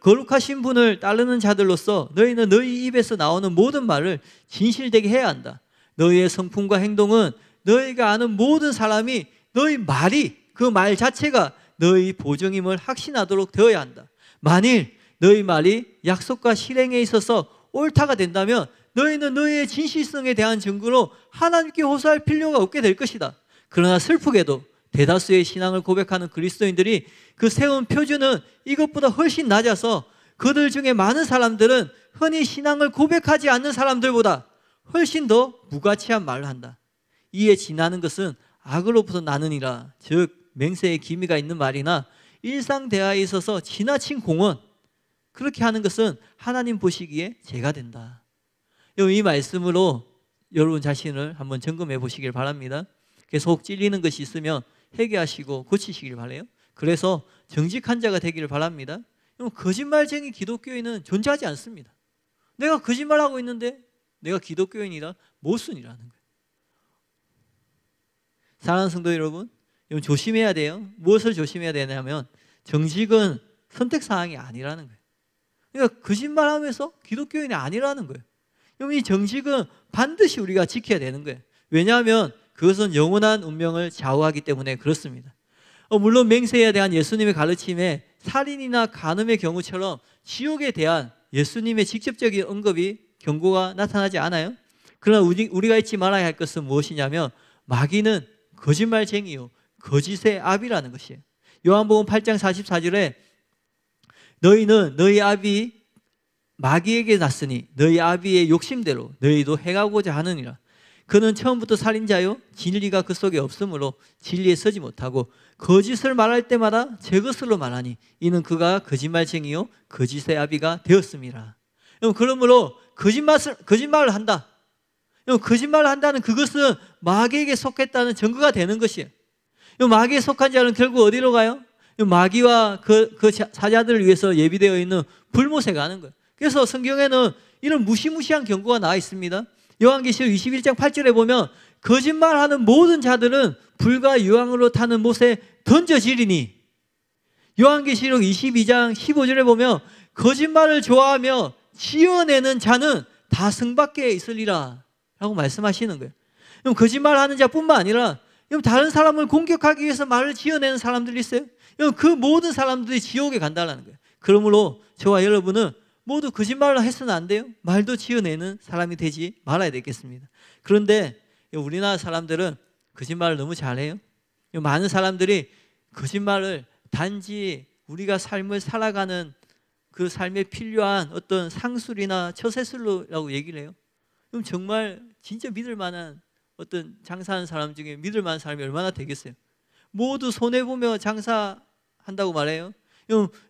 거룩하신 분을 따르는 자들로서 너희는 너희 입에서 나오는 모든 말을 진실되게 해야 한다. 너희의 성품과 행동은 너희가 아는 모든 사람이 너희 말이, 그 말 자체가 너희 보증임을 확신하도록 되어야 한다. 만일 너희 말이 약속과 실행에 있어서 옳다가 된다면 너희는 너희의 진실성에 대한 증거로 하나님께 호소할 필요가 없게 될 것이다. 그러나 슬프게도 대다수의 신앙을 고백하는 그리스도인들이 그 세운 표준은 이것보다 훨씬 낮아서 그들 중에 많은 사람들은 흔히 신앙을 고백하지 않는 사람들보다 훨씬 더 무가치한 말을 한다. 이에 지나는 것은 악으로부터 나느니라. 즉 맹세의 기미가 있는 말이나 일상 대화에 있어서 지나친 공언, 그렇게 하는 것은 하나님 보시기에 죄가 된다. 이 말씀으로 여러분 자신을 한번 점검해 보시길 바랍니다. 계속 찔리는 것이 있으면 회개하시고 고치시길 바라요. 그래서 정직한 자가 되기를 바랍니다. 거짓말쟁이 기독교인은 존재하지 않습니다. 내가 거짓말하고 있는데 내가 기독교인이라 모순이라는 거예요. 사랑하는 성도 여러분, 조심해야 돼요. 무엇을 조심해야 되냐면 정직은 선택사항이 아니라는 거예요. 그러니까 거짓말하면서 기독교인이 아니라는 거예요. 이 정직은 반드시 우리가 지켜야 되는 거예요. 왜냐하면 그것은 영원한 운명을 좌우하기 때문에 그렇습니다. 물론 맹세에 대한 예수님의 가르침에 살인이나 간음의 경우처럼 지옥에 대한 예수님의 직접적인 언급이, 경고가 나타나지 않아요. 그러나 우리가 잊지 말아야 할 것은 무엇이냐면 마귀는 거짓말쟁이요 거짓의 아비라는 것이에요. 요한복음 8장 44절에 너희는 너희 아비 마귀에게 났으니 너희 아비의 욕심대로 너희도 행하고자 하느니라. 그는 처음부터 살인자요 진리가 그 속에 없으므로 진리에 서지 못하고 거짓을 말할 때마다 제 것으로 말하니 이는 그가 거짓말쟁이요 거짓의 아비가 되었습니다. 그러므로 거짓말을 한다. 거짓말을 한다는 그것은 마귀에게 속했다는 증거가 되는 것이에요. 마귀에 속한 자는 결국 어디로 가요? 마귀와 그 사자들을 위해서 예비되어 있는 불못에 가는 거예요. 그래서 성경에는 이런 무시무시한 경고가 나와 있습니다. 요한계시록 21장 8절에 보면 거짓말하는 모든 자들은 불과 유황으로 타는 못에 던져지리니, 요한계시록 22장 15절에 보면 거짓말을 좋아하며 지어내는 자는 다 성밖에 있으리라 라고 말씀하시는 거예요. 그럼 거짓말하는 자뿐만 아니라 다른 사람을 공격하기 위해서 말을 지어내는 사람들이 있어요. 그 모든 사람들이 지옥에 간다는 거예요. 그러므로 저와 여러분은 모두 거짓말을 해서는 안 돼요. 말도 지어내는 사람이 되지 말아야 되겠습니다. 그런데 우리나라 사람들은 거짓말을 너무 잘해요. 많은 사람들이 거짓말을 단지 우리가 삶을 살아가는 그 삶에 필요한 어떤 상술이나 처세술로라고 얘기를 해요. 그럼 정말 진짜 믿을 만한 어떤 장사하는 사람 중에 믿을 만한 사람이 얼마나 되겠어요? 모두 손해보며 장사한다고 말해요.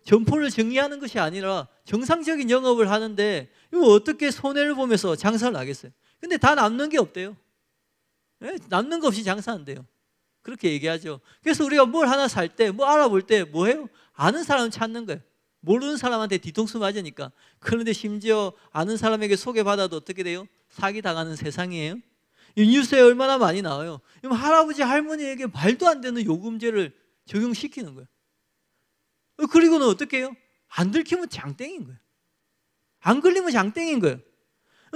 점포를 정리하는 것이 아니라 정상적인 영업을 하는데 어떻게 손해를 보면서 장사를 하겠어요? 근데 다 남는 게 없대요. 남는 거 없이 장사한대요. 그렇게 얘기하죠. 그래서 우리가 뭘 하나 살 때, 뭐 알아볼 때 뭐 해요? 아는 사람 찾는 거예요. 모르는 사람한테 뒤통수 맞으니까. 그런데 심지어 아는 사람에게 소개받아도 어떻게 돼요? 사기당하는 세상이에요. 이 뉴스에 얼마나 많이 나와요. 할아버지 할머니에게 말도 안 되는 요금제를 적용시키는 거예요. 그리고는 어떻게 해요? 안 들키면 장땡인 거예요. 안 걸리면 장땡인 거예요.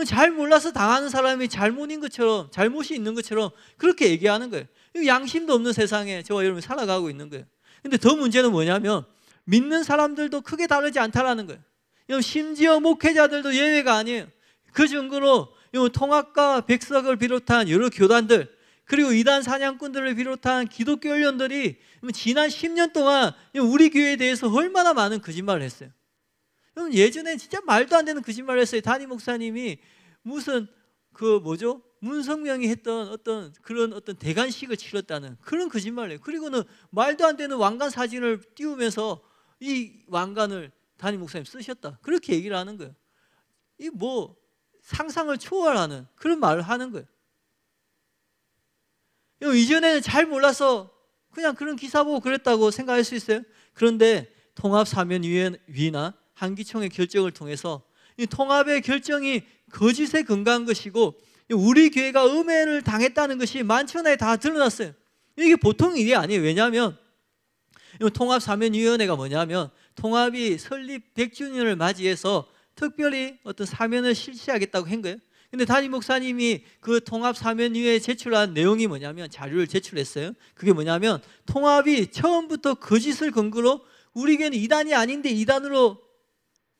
잘 몰라서 당하는 사람이 잘못이 있는 것처럼 그렇게 얘기하는 거예요. 양심도 없는 세상에 저와 여러분이 살아가고 있는 거예요. 근데 더 문제는 뭐냐면 믿는 사람들도 크게 다르지 않다라는 거예요. 심지어 목회자들도 예외가 아니에요. 그 증거로 통합과 백석을 비롯한 여러 교단들, 그리고 이단 사냥꾼들을 비롯한 기독교 연령들이 지난 10년 동안 우리 교회에 대해서 얼마나 많은 거짓말을 했어요. 예전에 진짜 말도 안 되는 거짓말을 했어요. 담임 목사님이 무슨 문성명이 했던 어떤 대관식을 치렀다는 그런 거짓말을 해요. 그리고는 말도 안 되는 왕관 사진을 띄우면서 이 왕관을 담임 목사님 쓰셨다, 그렇게 얘기를 하는 거예요. 이 상상을 초월하는 그런 말을 하는 거예요. 이전에는 잘 몰라서 그냥 그런 기사 보고 그랬다고 생각할 수 있어요. 그런데 통합사면위나 한기총의 결정을 통해서 이 통합의 결정이 거짓에 근거한 것이고 우리 교회가 음해를 당했다는 것이 만천하에 다 드러났어요. 이게 보통 일이 아니에요. 왜냐하면 통합사면위원회가 뭐냐면 통합이 설립 100주년을 맞이해서 특별히 어떤 사면을 실시하겠다고 한 거예요. 근데 담임 목사님이 그 통합사면위에 제출한 내용이 뭐냐면, 자료를 제출했어요. 그게 뭐냐면 통합이 처음부터 거짓을 근거로 우리 교회는 이단이 아닌데 이단으로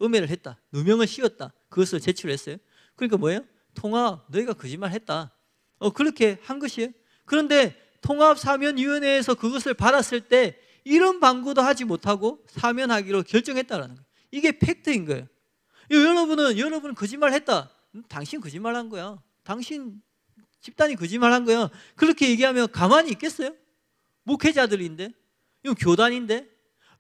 음해를 했다, 누명을 씌웠다, 그것을 제출했어요. 그러니까 뭐예요? 통합, 너희가 거짓말 했다, 그렇게 한 것이에요. 그런데 통합사면위원회에서 그것을 받았을 때 이런 방구도 하지 못하고 사면하기로 결정했다라는 거예요. 이게 팩트인 거예요. 여러분은 거짓말 했다, 당신 거짓말한 거야, 당신 집단이 거짓말한 거야, 그렇게 얘기하면 가만히 있겠어요? 목회자들인데, 이거 교단인데.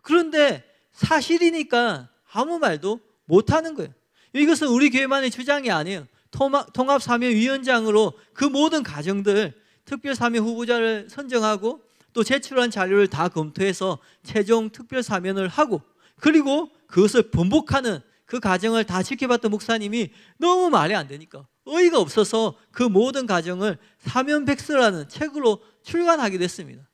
그런데 사실이니까 아무 말도 못하는 거예요. 이것은 우리 교회만의 주장이 아니에요. 통합사면위원장으로 그 모든 가정들, 특별사면 후보자를 선정하고 또 제출한 자료를 다 검토해서 최종 특별사면을 하고, 그리고 그것을 번복하는 그 과정을 다 지켜봤던 목사님이 너무 말이 안 되니까 어이가 없어서 그 모든 과정을 사면백서라는 책으로 출간하게 됐습니다.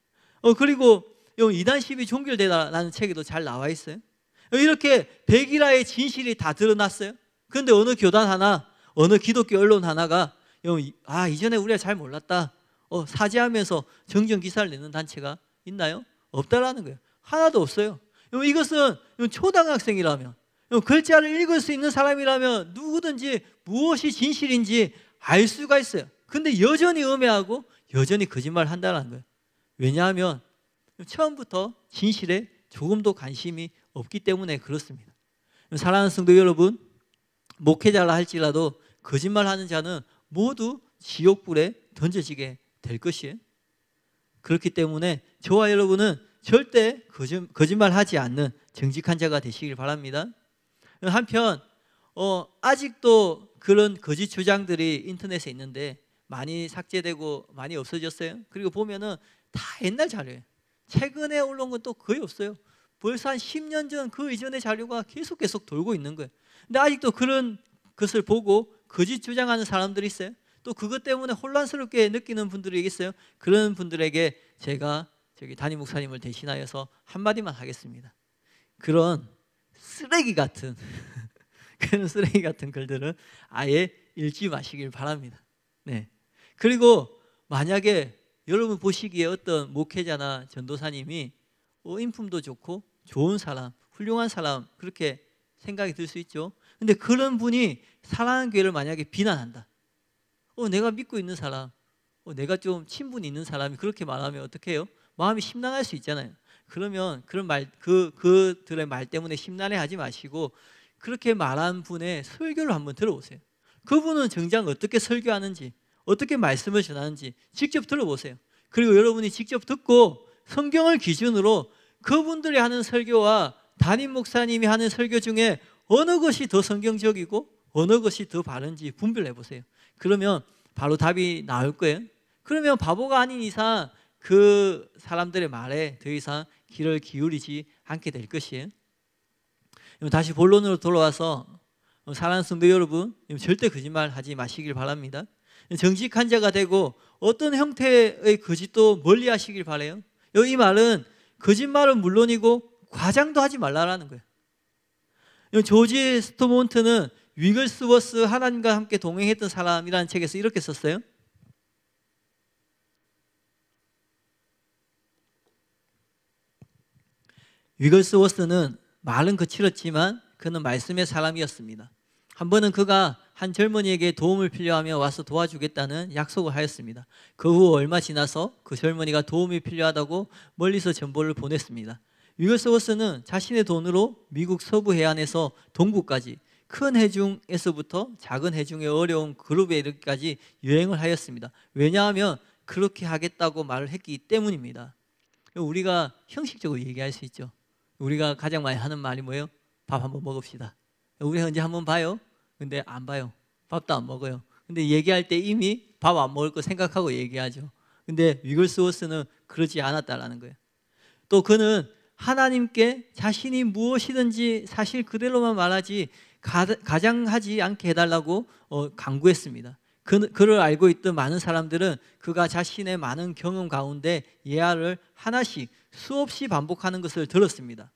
그리고 이단 시비 종결되다라는 책에도 잘 나와 있어요. 이렇게 백일화의 진실이 다 드러났어요. 그런데 어느 교단 하나, 어느 기독교 언론 하나가 이전에 우리가 잘 몰랐다, 사죄하면서 정정 기사를 내는 단체가 있나요? 없다라는 거예요. 하나도 없어요. 이것은 초등학생이라면, 글자를 읽을 수 있는 사람이라면 누구든지 무엇이 진실인지 알 수가 있어요. 근데 여전히 음해하고 여전히 거짓말 한다는 거예요. 왜냐하면 처음부터 진실에 조금도 관심이 없기 때문에 그렇습니다. 사랑하는 성도 여러분, 목회자라 할지라도 거짓말하는 자는 모두 지옥불에 던져지게 될 것이에요. 그렇기 때문에 저와 여러분은 절대 거짓말하지 않는 정직한 자가 되시길 바랍니다. 한편 아직도 그런 거짓 주장들이 인터넷에 있는데 많이 삭제되고 많이 없어졌어요. 그리고 보면은 다 옛날 자료예요. 최근에 올라온 건 또 거의 없어요. 벌써 한 10년 전 그 이전의 자료가 계속 돌고 있는 거예요. 근데 아직도 그런 것을 보고 거짓 주장하는 사람들이 있어요. 또 그것 때문에 혼란스럽게 느끼는 분들이 있어요. 그런 분들에게 제가 담임 목사님을 대신하여서 한마디만 하겠습니다. 그런 쓰레기 같은 그런 쓰레기 같은 글들은 아예 읽지 마시길 바랍니다. 네. 그리고 만약에 여러분 보시기에 어떤 목회자나 전도사님이 인품도 좋고 좋은 사람, 훌륭한 사람, 그렇게 생각이 들 수 있죠. 근데 그런 분이 사랑하는 교회를 만약에 비난한다, 내가 믿고 있는 사람, 내가 좀 친분이 있는 사람이 그렇게 말하면 어떻게 해요? 마음이 심란할 수 있잖아요. 그러면 그들의 말 때문에 심란해하지 마시고 그렇게 말한 분의 설교를 한번 들어보세요. 그분은 정작 어떻게 설교하는지, 어떻게 말씀을 전하는지 직접 들어보세요. 그리고 여러분이 직접 듣고 성경을 기준으로 그분들이 하는 설교와 담임 목사님이 하는 설교 중에 어느 것이 더 성경적이고 어느 것이 더 바른지 분별해 보세요. 그러면 바로 답이 나올 거예요. 그러면 바보가 아닌 이상 그 사람들의 말에 더 이상 귀를 기울이지 않게 될 것이에요. 다시 본론으로 돌아와서 사랑하는 성도 여러분, 절대 거짓말 하지 마시길 바랍니다. 정직한 자가 되고 어떤 형태의 거짓도 멀리 하시길 바라요. 이 말은 거짓말은 물론이고 과장도 하지 말라라는 거예요. 조지 스토몬트는 위글스워스 하나님과 함께 동행했던 사람이라는 책에서 이렇게 썼어요. 위글스워스는 말은 거칠었지만 그는 말씀의 사람이었습니다. 한 번은 그가 한 젊은이에게 도움을 필요하며 와서 도와주겠다는 약속을 하였습니다. 그 후 얼마 지나서 그 젊은이가 도움이 필요하다고 멀리서 전보를 보냈습니다. 위글스워스는 자신의 돈으로 미국 서부 해안에서 동부까지 큰 해중에서부터 작은 해중의 어려운 그룹에 이르기까지 여행을 하였습니다. 왜냐하면 그렇게 하겠다고 말을 했기 때문입니다. 우리가 형식적으로 얘기할 수 있죠. 우리가 가장 많이 하는 말이 뭐예요? 밥 한번 먹읍시다. 우리 언제 한번 봐요? 근데 안 봐요. 밥도 안 먹어요. 근데 얘기할 때 이미 밥 안 먹을 거 생각하고 얘기하죠. 근데 위글스워스는 그러지 않았다라는 거예요. 또 그는 하나님께 자신이 무엇이든지 사실 그대로만 말하지 가장하지 않게 해달라고 강구했습니다. 그를 알고 있던 많은 사람들은 그가 자신의 많은 경험 가운데 예화를 하나씩 수없이 반복하는 것을 들었습니다.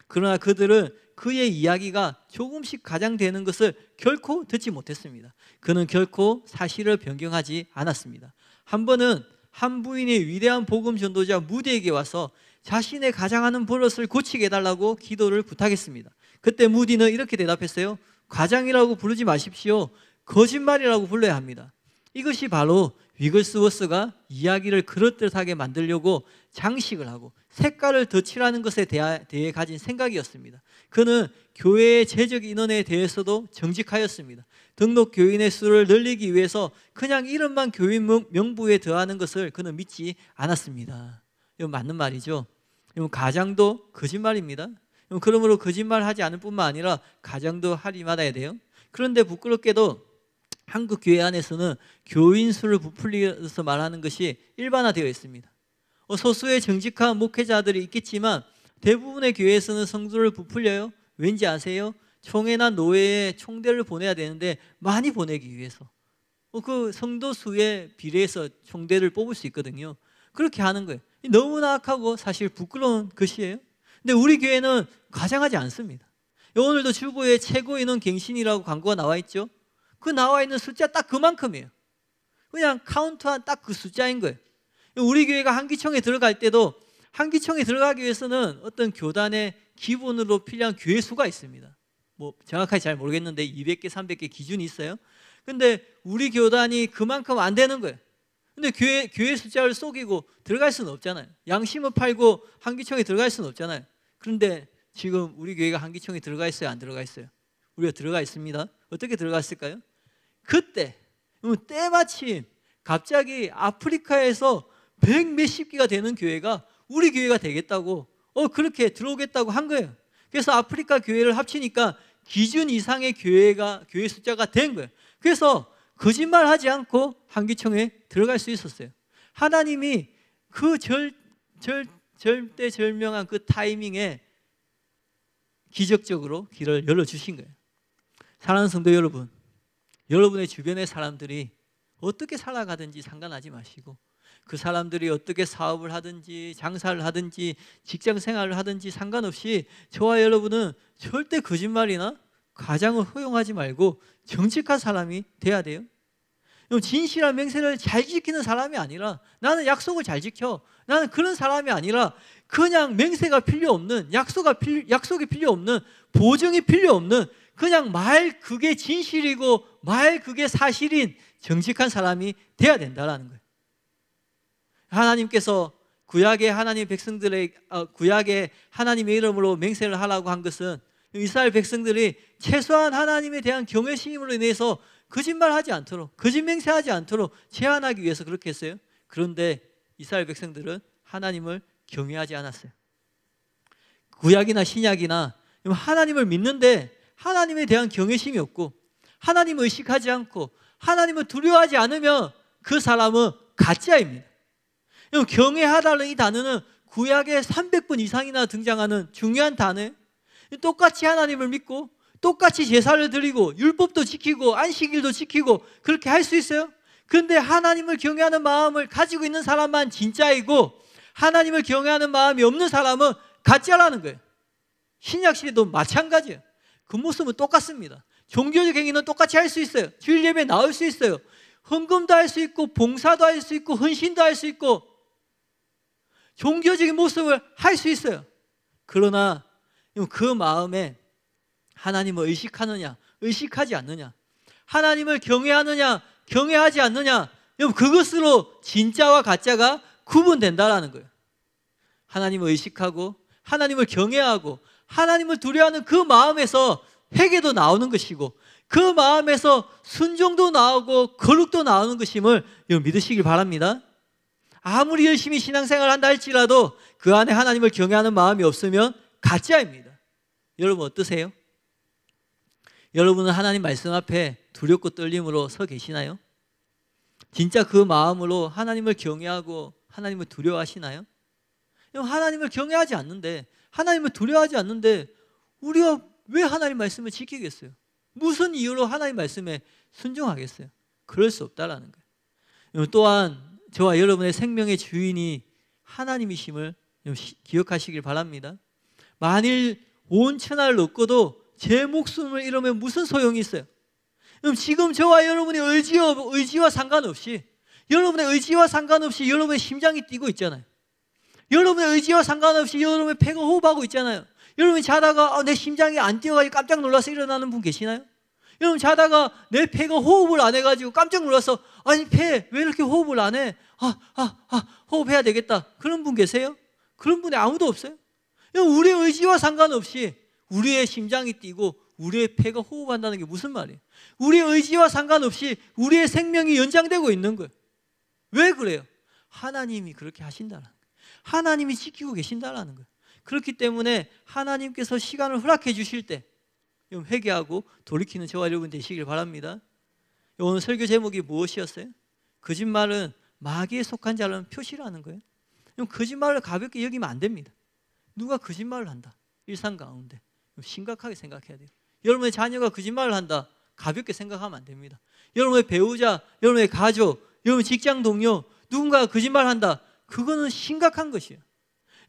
그러나 그들은 그의 이야기가 조금씩 가장되는 것을 결코 듣지 못했습니다. 그는 결코 사실을 변경하지 않았습니다. 한 번은 한 부인의 위대한 복음 전도자 무디에게 와서 자신의 가장하는 버릇을 고치게 해달라고 기도를 부탁했습니다. 그때 무디는 이렇게 대답했어요. 가장이라고 부르지 마십시오. 거짓말이라고 불러야 합니다. 이것이 바로 위글스워스가 이야기를 그럴듯하게 만들려고 장식을 하고 색깔을 덧칠하는 것에 대해 가진 생각이었습니다. 그는 교회의 재적 인원에 대해서도 정직하였습니다. 등록 교인의 수를 늘리기 위해서 그냥 이름만 교인 명부에 더하는 것을 그는 믿지 않았습니다. 이건 맞는 말이죠. 이건 가장도 거짓말입니다. 그러므로 거짓말하지 않을 뿐만 아니라 가장도 하리 말아야 돼요. 그런데 부끄럽게도 한국 교회 안에서는 교인 수를 부풀려서 말하는 것이 일반화되어 있습니다. 소수의 정직한 목회자들이 있겠지만 대부분의 교회에서는 성도를 부풀려요. 왠지 아세요? 총회나 노회에 총대를 보내야 되는데 많이 보내기 위해서 그 성도 수에 비례해서 총대를 뽑을 수 있거든요. 그렇게 하는 거예요. 너무나 악하고 사실 부끄러운 것이에요. 근데 우리 교회는 가장하지 않습니다. 오늘도 주보에 최고 인원 갱신이라고 광고가 나와 있죠. 그 나와 있는 숫자 딱 그만큼이에요. 그냥 카운트한 딱 그 숫자인 거예요. 우리 교회가 한기총에 들어갈 때도 한기총에 들어가기 위해서는 어떤 교단의 기본으로 필요한 교회 수가 있습니다. 뭐 정확하게 잘 모르겠는데 200개, 300개 기준이 있어요. 근데 우리 교단이 그만큼 안 되는 거예요. 근데 교회 숫자를 속이고 들어갈 수는 없잖아요. 양심을 팔고 한기총에 들어갈 수는 없잖아요. 그런데 지금 우리 교회가 한기총에 들어가 있어요? 안 들어가 있어요? 우리가 들어가 있습니다. 어떻게 들어갔을까요? 그때 때마침 갑자기 아프리카에서 100 몇십 개가 되는 교회가 우리 교회가 되겠다고 그렇게 들어오겠다고 한 거예요. 그래서 아프리카 교회를 합치니까 기준 이상의 교회 숫자가 된 거예요. 그래서 거짓말하지 않고 한기총에 들어갈 수 있었어요. 하나님이 그 절대절명한 그 타이밍에 기적적으로 길을 열어주신 거예요. 사랑하는 성도 여러분, 여러분의 주변의 사람들이 어떻게 살아가든지 상관하지 마시고 그 사람들이 어떻게 사업을 하든지 장사를 하든지 직장 생활을 하든지 상관없이 저와 여러분은 절대 거짓말이나 가장을 허용하지 말고 정직한 사람이 돼야 돼요. 진실한 맹세를 잘 지키는 사람이 아니라 나는 약속을 잘 지켜, 나는 그런 사람이 아니라 그냥 맹세가 필요 없는, 약속이 필요 없는, 보증이 필요 없는 그냥 말 그게 진실이고 말 그게 사실인 정직한 사람이 돼야 된다는 거예요. 하나님께서 구약의 하나님 백성들의 구약의 하나님의 이름으로 맹세를 하라고 한 것은 이스라엘 백성들이 최소한 하나님에 대한 경외심으로 인해서 거짓말하지 않도록, 거짓 맹세하지 않도록 제한하기 위해서 그렇게 했어요. 그런데 이스라엘 백성들은 하나님을 경외하지 않았어요. 구약이나 신약이나 하나님을 믿는데 하나님에 대한 경외심이 없고 하나님을 의식하지 않고 하나님을 두려워하지 않으면 그 사람은 가짜입니다. 경외하다는 이 단어는 구약에 300번 이상이나 등장하는 중요한 단어예요. 똑같이 하나님을 믿고 똑같이 제사를 드리고 율법도 지키고 안식일도 지키고 그렇게 할 수 있어요? 그런데 하나님을 경외하는 마음을 가지고 있는 사람만 진짜이고 하나님을 경외하는 마음이 없는 사람은 가짜라는 거예요. 신약 시대도 마찬가지예요. 그 모습은 똑같습니다. 종교적 행위는 똑같이 할 수 있어요. 주일 예배에 나올 수 있어요. 헌금도 할 수 있고 봉사도 할 수 있고 헌신도 할 수 있고 종교적인 모습을 할 수 있어요. 그러나 그 마음에 하나님을 의식하느냐 의식하지 않느냐, 하나님을 경외하느냐 경외하지 않느냐, 그것으로 진짜와 가짜가 구분된다라는 거예요. 하나님을 의식하고 하나님을 경외하고 하나님을 두려워하는 그 마음에서 회개도 나오는 것이고 그 마음에서 순종도 나오고 거룩도 나오는 것임을 믿으시길 바랍니다. 아무리 열심히 신앙생활을 한다 할지라도 그 안에 하나님을 경외하는 마음이 없으면 가짜입니다. 여러분 어떠세요? 여러분은 하나님 말씀 앞에 두렵고 떨림으로 서 계시나요? 진짜 그 마음으로 하나님을 경외하고 하나님을 두려워하시나요? 하나님을 경외하지 않는데, 하나님을 두려워하지 않는데 우리가 왜 하나님 말씀을 지키겠어요? 무슨 이유로 하나님 말씀에 순종하겠어요? 그럴 수 없다라는 거예요. 또한 저와 여러분의 생명의 주인이 하나님이심을 기억하시길 바랍니다. 만일 온 천하를 얻고도 제 목숨을 잃으면 무슨 소용이 있어요? 지금 저와 여러분의 의지와 상관없이, 여러분의 의지와 상관없이 여러분의 심장이 뛰고 있잖아요. 여러분의 의지와 상관없이 여러분의 폐가 호흡하고 있잖아요. 여러분이 자다가 내 심장이 안 뛰어가지고 깜짝 놀라서 일어나는 분 계시나요? 여러분 자다가 내 폐가 호흡을 안 해가지고 깜짝 놀라서 아니 폐 왜 이렇게 호흡을 안 해? 호흡해야 되겠다. 그런 분 계세요? 그런 분이 아무도 없어요. 우리의 의지와 상관없이 우리의 심장이 뛰고 우리의 폐가 호흡한다는 게 무슨 말이에요? 우리의 의지와 상관없이 우리의 생명이 연장되고 있는 거예요. 왜 그래요? 하나님이 그렇게 하신다는 거예요. 하나님이 지키고 계신다는 거예요. 그렇기 때문에 하나님께서 시간을 허락해 주실 때 회개하고 돌이키는 저와 여러분 되시길 바랍니다. 오늘 설교 제목이 무엇이었어요? 거짓말은 마귀에 속한 자라는 표시라는 거예요. 거짓말을 가볍게 여기면 안 됩니다. 누가 거짓말을 한다, 일상 가운데 심각하게 생각해야 돼요. 여러분의 자녀가 거짓말을 한다, 가볍게 생각하면 안 됩니다. 여러분의 배우자, 여러분의 가족, 여러분의 직장 동료, 누군가가 거짓말한다, 그거는 심각한 것이에요.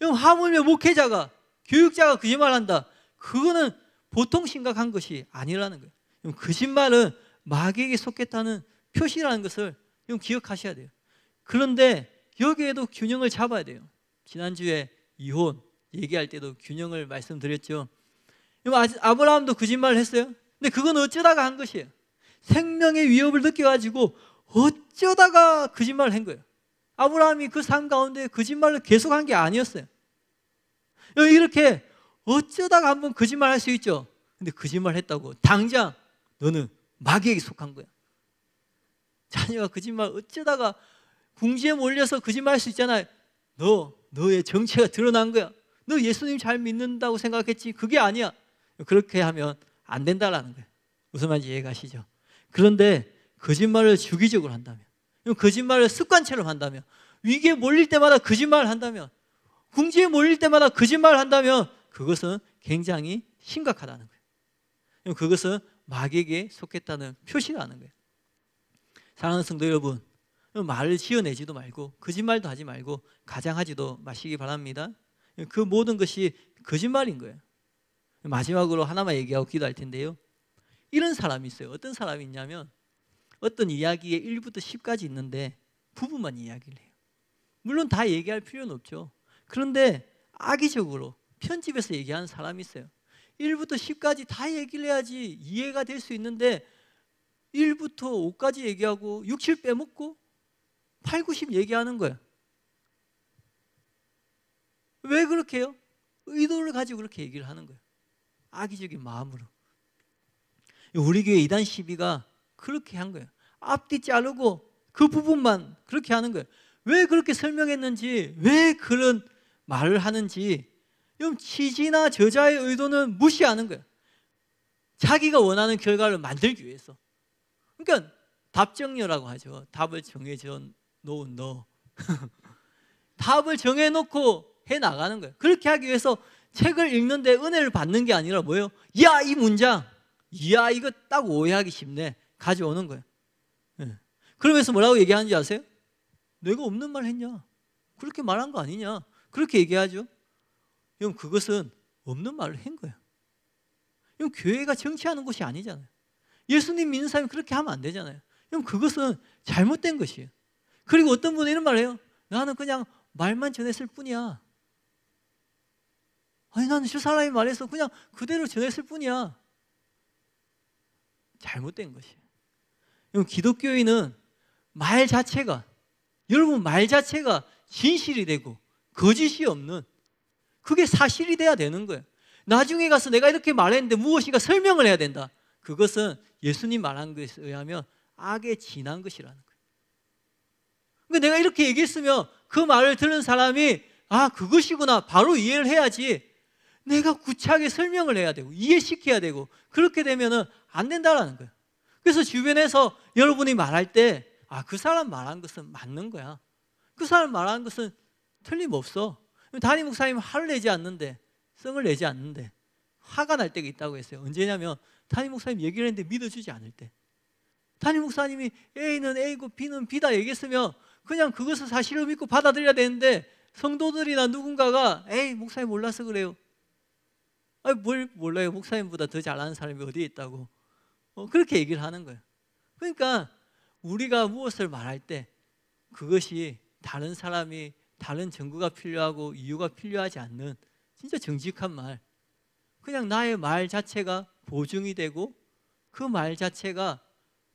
하물며 목회자가, 교육자가 거짓말한다, 그거는 보통 심각한 것이 아니라는 거예요. 거짓말은 마귀에게 속했다는 표시라는 것을 기억하셔야 돼요. 그런데 여기에도 균형을 잡아야 돼요. 지난주에 이혼 얘기할 때도 균형을 말씀드렸죠. 아브라함도 거짓말을 했어요. 근데 그건 어쩌다가 한 것이에요. 생명의 위협을 느껴가지고 어쩌다가 거짓말을 한 거예요. 아브라함이 그 삶 가운데 거짓말을 계속한 게 아니었어요. 이렇게 어쩌다가 한번 거짓말할 수 있죠. 근데 거짓말 했다고 당장 너는 마귀에게 속한 거야. 자녀가 거짓말 어쩌다가 궁지에 몰려서 거짓말할 수 있잖아요. 너의 정체가 드러난 거야. 너 예수님 잘 믿는다고 생각했지 그게 아니야. 그렇게 하면 안 된다라는 거예요. 무슨 말인지 이해가시죠? 그런데 거짓말을 주기적으로 한다면, 거짓말을 습관처럼 한다면, 위기에 몰릴 때마다 거짓말을 한다면, 궁지에 몰릴 때마다 거짓말을 한다면 그것은 굉장히 심각하다는 거예요. 그것은 마귀에게 속했다는 표시라는 거예요. 사랑하는 성도 여러분, 말을 지어내지도 말고 거짓말도 하지 말고 가장하지도 마시기 바랍니다. 그 모든 것이 거짓말인 거예요. 마지막으로 하나만 얘기하고 기도할 텐데요. 이런 사람이 있어요. 어떤 사람이 있냐면 어떤 이야기에 1부터 10까지 있는데 부분만 이야기를 해요. 물론 다 얘기할 필요는 없죠. 그런데 악의적으로 편집해서 얘기하는 사람이 있어요. 1부터 10까지 다 얘기를 해야지 이해가 될 수 있는데 1부터 5까지 얘기하고 6, 7 빼먹고 8, 90 얘기하는 거예요. 왜 그렇게 해요? 의도를 가지고 그렇게 얘기를 하는 거예요. 악의적인 마음으로. 우리 교회 이단 시비가 그렇게 한 거예요. 앞뒤 자르고 그 부분만 그렇게 하는 거예요. 왜 그렇게 설명했는지, 왜 그런 말을 하는지 취지나 저자의 의도는 무시하는 거예요. 자기가 원하는 결과를 만들기 위해서. 그러니까 답정료라고 하죠. 답을 정해져 놓은 너. 답을 정해놓고 해나가는 거예요. 그렇게 하기 위해서 책을 읽는데 은혜를 받는 게 아니라 뭐예요? 야, 이 문장, 이야 이거 딱 오해하기 쉽네, 가져오는 거예요. 그러면서 뭐라고 얘기하는지 아세요? 내가 없는 말 했냐? 그렇게 말한 거 아니냐, 그렇게 얘기하죠. 여러분, 그것은 없는 말을 한 거예요. 여러분, 교회가 정치하는 곳이 아니잖아요. 예수님 믿는 사람이 그렇게 하면 안 되잖아요. 여러분, 그것은 잘못된 것이에요. 그리고 어떤 분은 이런 말을 해요. 나는 그냥 말만 전했을 뿐이야. 아니, 나는 저 사람이 말해서 그냥 그대로 전했을 뿐이야. 잘못된 것이에요. 여러분, 기독교인은 말 자체가, 여러분 말 자체가 진실이 되고 거짓이 없는, 그게 사실이 돼야 되는 거예요. 나중에 가서 내가 이렇게 말했는데 무엇인가 설명을 해야 된다. 그것은 예수님 말한 것에 의하면 악에 진한 것이라는 거예요. 그러니까 내가 이렇게 얘기했으면 그 말을 들은 사람이 아, 그것이구나 바로 이해를 해야지, 내가 구차하게 설명을 해야 되고 이해시켜야 되고, 그렇게 되면은 안 된다라는 거예요. 그래서 주변에서 여러분이 말할 때 아, 그 사람 말한 것은 맞는 거야, 그 사람 말한 것은 틀림없어. 담임 목사님 화를 내지 않는데, 성을 내지 않는데 화가 날 때가 있다고 했어요. 언제냐면 담임 목사님 얘기를 했는데 믿어주지 않을 때. 담임 목사님이 A는 A고 B는 B다 얘기했으면 그냥 그것을 사실을 믿고 받아들여야 되는데, 성도들이나 누군가가 에이, 목사님 몰라서 그래요. 아니, 뭘 몰라요. 목사님보다 더 잘하는 사람이 어디에 있다고. 그렇게 얘기를 하는 거예요. 그러니까 우리가 무엇을 말할 때 그것이 다른 사람이 다른 증거가 필요하고 이유가 필요하지 않는 진짜 정직한 말, 그냥 나의 말 자체가 보증이 되고 그 말 자체가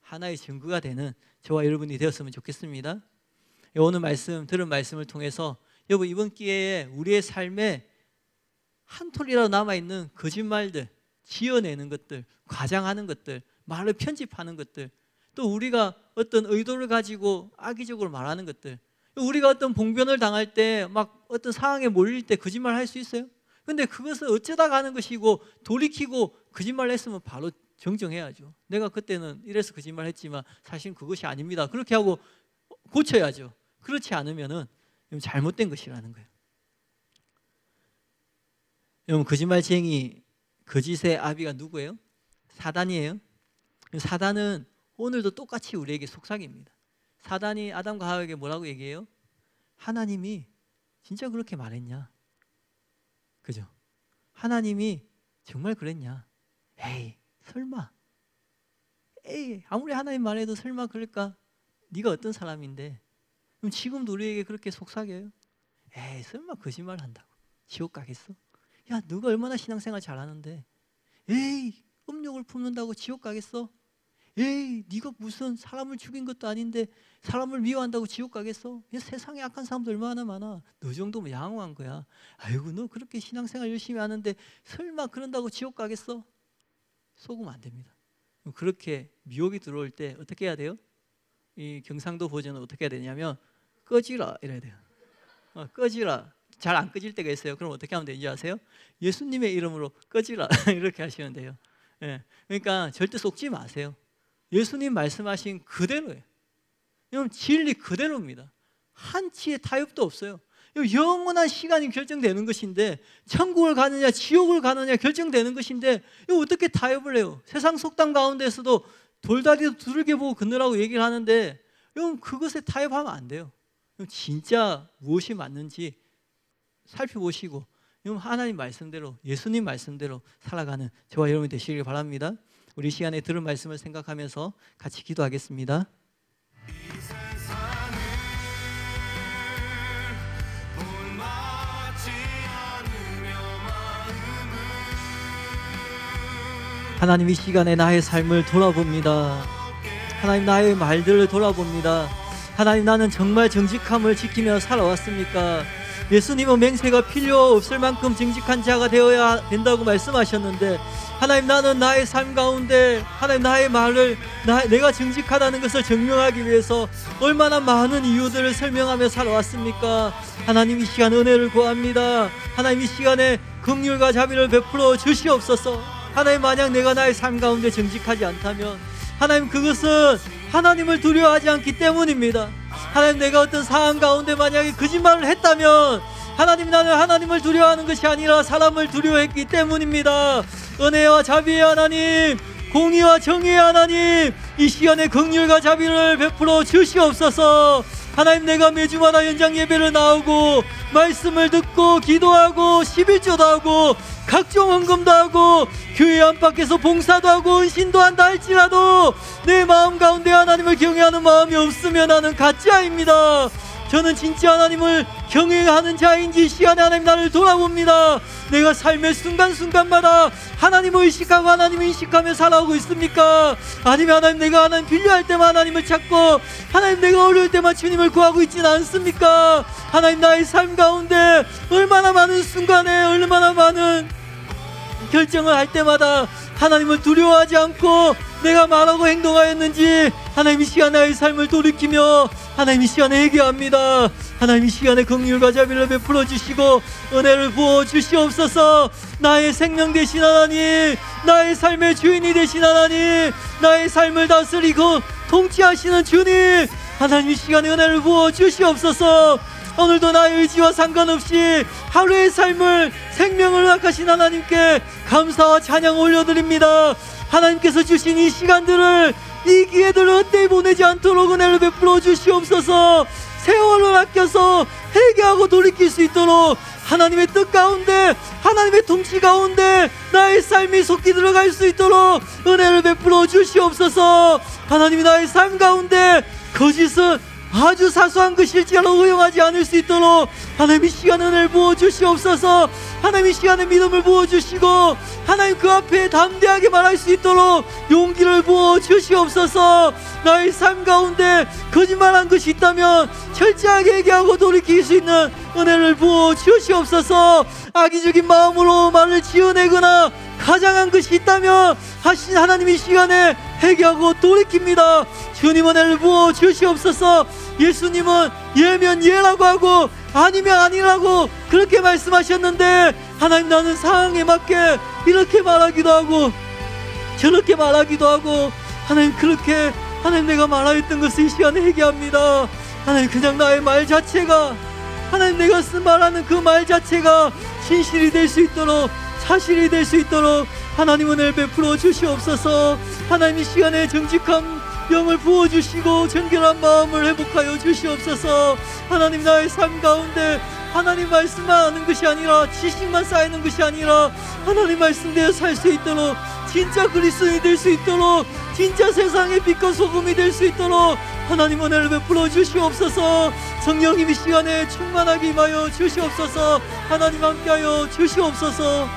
하나의 증거가 되는 저와 여러분이 되었으면 좋겠습니다. 오늘 말씀, 들은 말씀을 통해서 여러분, 이번 기회에 우리의 삶에 한 톨이라도 남아있는 거짓말들, 지어내는 것들, 과장하는 것들, 말을 편집하는 것들, 또 우리가 어떤 의도를 가지고 악의적으로 말하는 것들, 우리가 어떤 봉변을 당할 때 막 어떤 상황에 몰릴 때 거짓말 할 수 있어요? 근데 그것을 어쩌다가 하는 것이고, 돌이키고 거짓말 했으면 바로 정정해야죠. 내가 그때는 이래서 거짓말 했지만 사실 그것이 아닙니다, 그렇게 하고 고쳐야죠. 그렇지 않으면은 잘못된 것이라는 거예요. 여러분, 거짓말쟁이, 거짓의 아비가 누구예요? 사단이에요. 사단은 오늘도 똑같이 우리에게 속삭입니다. 사단이 아담과 하와에게 뭐라고 얘기해요? 하나님이 진짜 그렇게 말했냐? 그죠? 하나님이 정말 그랬냐? 에이, 설마. 에이, 아무리 하나님 말해도 설마 그럴까? 네가 어떤 사람인데? 그럼 지금도 우리에게 그렇게 속삭여요? 에이, 설마 거짓말 한다고 지옥 가겠어? 야, 너가 얼마나 신앙생활 잘하는데, 에이, 음욕을 품는다고 지옥 가겠어? 에이, 네가 무슨 사람을 죽인 것도 아닌데 사람을 미워한다고 지옥 가겠어? 세상에 악한 사람도 얼마나 많아. 너 정도면 양호한 거야. 아이고, 너 그렇게 신앙생활 열심히 하는데 설마 그런다고 지옥 가겠어? 속으면 안 됩니다. 그렇게 미혹이 들어올 때 어떻게 해야 돼요? 이 경상도 버전은 어떻게 해야 되냐면 꺼지라 이래야 돼요. 꺼지라. 잘 안 꺼질 때가 있어요. 그럼 어떻게 하면 되는지 아세요? 예수님의 이름으로 꺼지라 이렇게 하시면 돼요. 예. 그러니까 절대 속지 마세요. 예수님 말씀하신 그대로예요. 여러분, 진리 그대로입니다. 한치의 타협도 없어요. 영원한 시간이 결정되는 것인데, 천국을 가느냐 지옥을 가느냐 결정되는 것인데 이거 어떻게 타협을 해요? 세상 속담 가운데서도 돌다리도 두들겨 보고 걷느라고 얘기를 하는데, 여러분, 그것에 타협하면 안 돼요. 진짜 무엇이 맞는지 살펴보시고 하나님 말씀대로, 예수님 말씀대로 살아가는 저와 여러분이 되시길 바랍니다. 우리 시간에 들은 말씀을 생각하면서 같이 기도하겠습니다. 하나님, 이 시간에 나의 삶을 돌아봅니다. 하나님, 나의 말들을 돌아봅니다. 하나님, 나는 정말 정직함을 지키며 살아왔습니까? 예수님은 맹세가 필요 없을 만큼 정직한 자가 되어야 된다고 말씀하셨는데, 하나님, 나는 나의 삶 가운데 하나님 나의 말을 내가 정직하다는 것을 증명하기 위해서 얼마나 많은 이유들을 설명하며 살아왔습니까? 하나님, 이 시간 은혜를 구합니다. 하나님, 이 시간에 긍휼과 자비를 베풀어 주시옵소서. 하나님, 만약 내가 나의 삶 가운데 정직하지 않다면 하나님, 그것은 하나님을 두려워하지 않기 때문입니다. 하나님, 내가 어떤 상황 가운데 만약에 거짓말을 했다면 하나님, 나는 하나님을 두려워하는 것이 아니라 사람을 두려워했기 때문입니다. 은혜와 자비의 하나님, 공의와 정의의 하나님, 이 시간에 긍휼과 자비를 베풀어 주시옵소서. 하나님, 내가 매주마다 연장 예배를 나오고 말씀을 듣고 기도하고 11조도 하고 각종 헌금도 하고 교회 안팎에서 봉사도 하고 은신도 한다 할지라도 내 마음 가운데 하나님을 경외하는 마음이 없으면 나는 가짜입니다. 저는 진짜 하나님을 경외하는 자인지 이 시간에 하나님 나를 돌아봅니다. 내가 삶의 순간순간마다 하나님을 의식하고 하나님을 인식하며 살아오고 있습니까? 아니면 하나님, 내가 하나님 필요할 때만 하나님을 찾고 하나님 내가 어려울 때만 주님을 구하고 있지는 않습니까? 하나님, 나의 삶 가운데 얼마나 많은 순간에 얼마나 많은 결정을 할 때마다 하나님을 두려워하지 않고 내가 말하고 행동하였는지 하나님 이 시간에 나의 삶을 돌이키며 하나님 이 시간에 회개합니다. 하나님 이 시간에 긍휼과 자비를 베풀어 주시고 은혜를 부어 주시옵소서. 나의 생명 되신 하나님, 나의 삶의 주인이 되신 하나님, 나의 삶을 다스리고 통치하시는 주님, 하나님 이 시간에 은혜를 부어 주시옵소서. 오늘도 나의 의지와 상관없이 하루의 삶을 생명을 허락하신 하나님께 감사와 찬양 올려드립니다. 하나님께서 주신 이 시간들을, 이 기회들을 헛되이 보내지 않도록 은혜를 베풀어 주시옵소서. 세월을 아껴서 회개하고 돌이킬 수 있도록 하나님의 뜻 가운데, 하나님의 통치 가운데 나의 삶이 속히 들어갈 수 있도록 은혜를 베풀어 주시옵소서. 하나님이 나의 삶 가운데 거짓은 아주 사소한 것일지라도 허용하지 않을 수 있도록 하나님 이 시간에 은혜를 부어 주시옵소서. 하나님 이 시간에 믿음을 부어 주시고 하나님 그 앞에 담대하게 말할 수 있도록 용기를 부어 주시옵소서. 나의 삶 가운데 거짓말한 것이 있다면 철저하게 회개하고 돌이킬 수 있는 은혜를 부어 주시옵소서. 악의적인 마음으로 말을 지어내거나 가장한 것이 있다면 하신 하나님 이 시간에 회개하고 돌이킵니다. 주님 은혜를 부어 주시옵소서. 예수님은 예면 예라고 하고 아니면 아니라고 그렇게 말씀하셨는데 하나님, 나는 상황에 맞게 이렇게 말하기도 하고 저렇게 말하기도 하고 하나님, 그렇게 하나님 내가 말하였던 것을 이 시간에 회개합니다. 하나님, 그냥 나의 말 자체가 하나님 내가 말하는 그 말 자체가 진실이 될 수 있도록, 사실이 될 수 있도록 하나님 은혜를 베풀어 주시옵소서. 하나님 이 시간에 정직한 영을 부어주시고 정결한 마음을 회복하여 주시옵소서. 하나님, 나의 삶 가운데 하나님 말씀만 하는 것이 아니라 지식만 쌓이는 것이 아니라 하나님 말씀대로 살 수 있도록, 진짜 그리스도인이 될 수 있도록, 진짜 세상의 빛과 소금이 될 수 있도록 하나님 은혜를 베풀어 주시옵소서. 성령님 이 시간에 충만하게 임하여 주시옵소서. 하나님 함께하여 주시옵소서.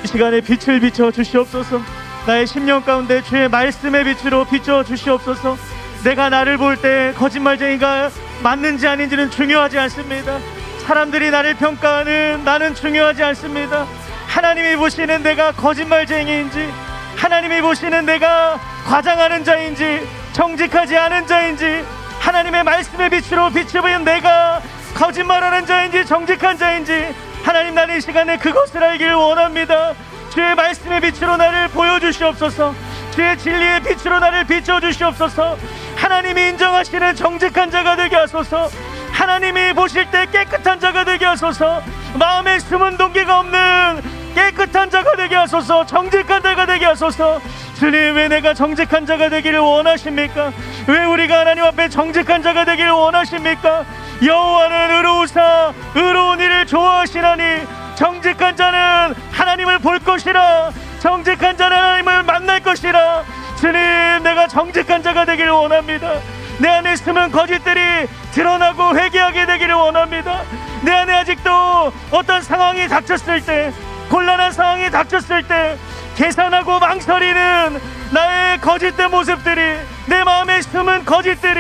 이 시간에 빛을 비춰 주시옵소서. 나의 심령 가운데 주의 말씀의 빛으로 비춰 주시옵소서. 내가 나를 볼 때 거짓말쟁이가 맞는지 아닌지는 중요하지 않습니다. 사람들이 나를 평가하는 나는 중요하지 않습니다. 하나님이 보시는 내가 거짓말쟁이인지, 하나님이 보시는 내가 과장하는 자인지, 정직하지 않은 자인지, 하나님의 말씀의 빛으로 빛을 보인 내가 거짓말하는 자인지 정직한 자인지, 하나님, 나는 이 시간에 그것을 알기를 원합니다. 주의 말씀의 빛으로 나를 보여주시옵소서. 주의 진리의 빛으로 나를 비춰주시옵소서. 하나님이 인정하시는 정직한 자가 되게 하소서. 하나님이 보실 때 깨끗한 자가 되게 하소서. 마음에 숨은 동기가 없는 깨끗한 자가 되게 하소서. 정직한 자가 되게 하소서. 주님, 왜 내가 정직한 자가 되기를 원하십니까? 왜 우리가 하나님 앞에 정직한 자가 되기를 원하십니까? 여호와는 의로우사 의로운 일을 좋아하시나니 정직한 자는 하나님을 볼 것이라. 정직한 자는 하나님을 만날 것이라. 주님, 내가 정직한 자가 되기를 원합니다. 내 안에 숨은 거짓들이 드러나고 회개하게 되기를 원합니다. 내 안에 아직도 어떤 상황이 닥쳤을 때, 곤란한 상황이 닥쳤을 때 계산하고 망설이는 나의 거짓된 모습들이, 내 마음에 숨은 거짓들이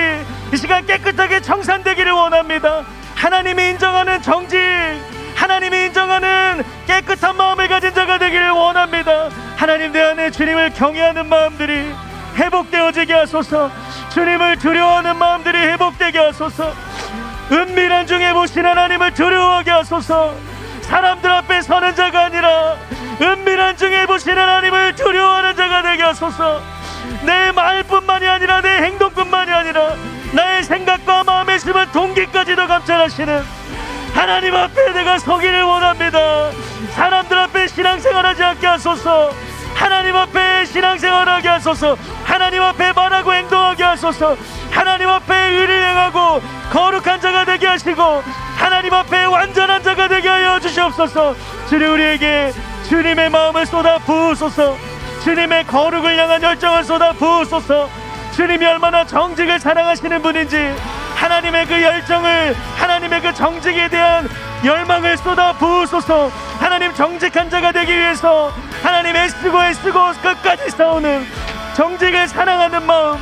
이 시간 깨끗하게 청산되기를 원합니다. 하나님이 인정하는 정직, 하나님이 인정하는 깨끗한 마음을 가진 자가 되기를 원합니다. 하나님, 내 안에 주님을 경외하는 마음들이 회복되어지게 하소서. 주님을 두려워하는 마음들이 회복되게 하소서. 은밀한 중에 보신 하나님을 두려워하게 하소서. 사람들 앞에 서는 자가 아니라 은밀한 중에 보신 하나님을 두려워하는 자가 되게 하소서. 내 말뿐만이 아니라 내 행동뿐만이 아니라 나의 생각과 마음에 심은 동기까지도 감찰하시는 하나님 앞에 내가 서기를 원합니다. 사람들 앞에 신앙생활하지 않게 하소서. 하나님 앞에 신앙생활하게 하소서. 하나님 앞에 말하고 행동하게 하소서. 하나님 앞에 의를 행하고 거룩한 자가 되게 하시고 하나님 앞에 완전한 자가 되게 하여 주시옵소서. 주님, 우리에게 주님의 마음을 쏟아 부으소서. 주님의 거룩을 향한 열정을 쏟아 부으소서. 주님이 얼마나 정직을 사랑하시는 분인지 하나님의 그 열정을, 하나님의 그 정직에 대한 열망을 쏟아 부으소서. 하나님, 정직한 자가 되기 위해서 하나님 애쓰고 끝까지 싸우는 정직을 사랑하는 마음,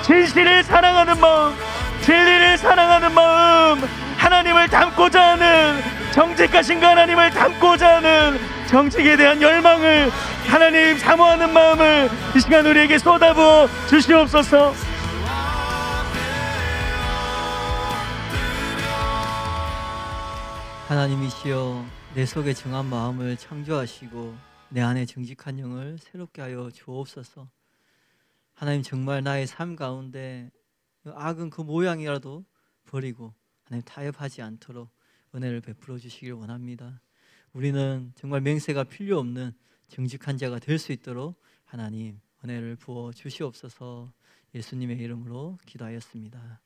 진실을 사랑하는 마음, 진리를 사랑하는 마음, 하나님을 닮고자 하는, 정직하신 그 하나님을 닮고자 하는 정직에 대한 열망을, 하나님 사모하는 마음을 이 시간 우리에게 쏟아부어 주시옵소서. 하나님이시여, 내 속에 정한 마음을 창조하시고 내 안에 정직한 영을 새롭게 하여 주옵소서. 하나님, 정말 나의 삶 가운데 악은 그 모양이라도 버리고 하나님 타협하지 않도록 은혜를 베풀어 주시길 원합니다. 우리는 정말 맹세가 필요 없는 정직한 자가 될 수 있도록 하나님 은혜를 부어 주시옵소서. 예수님의 이름으로 기도하였습니다.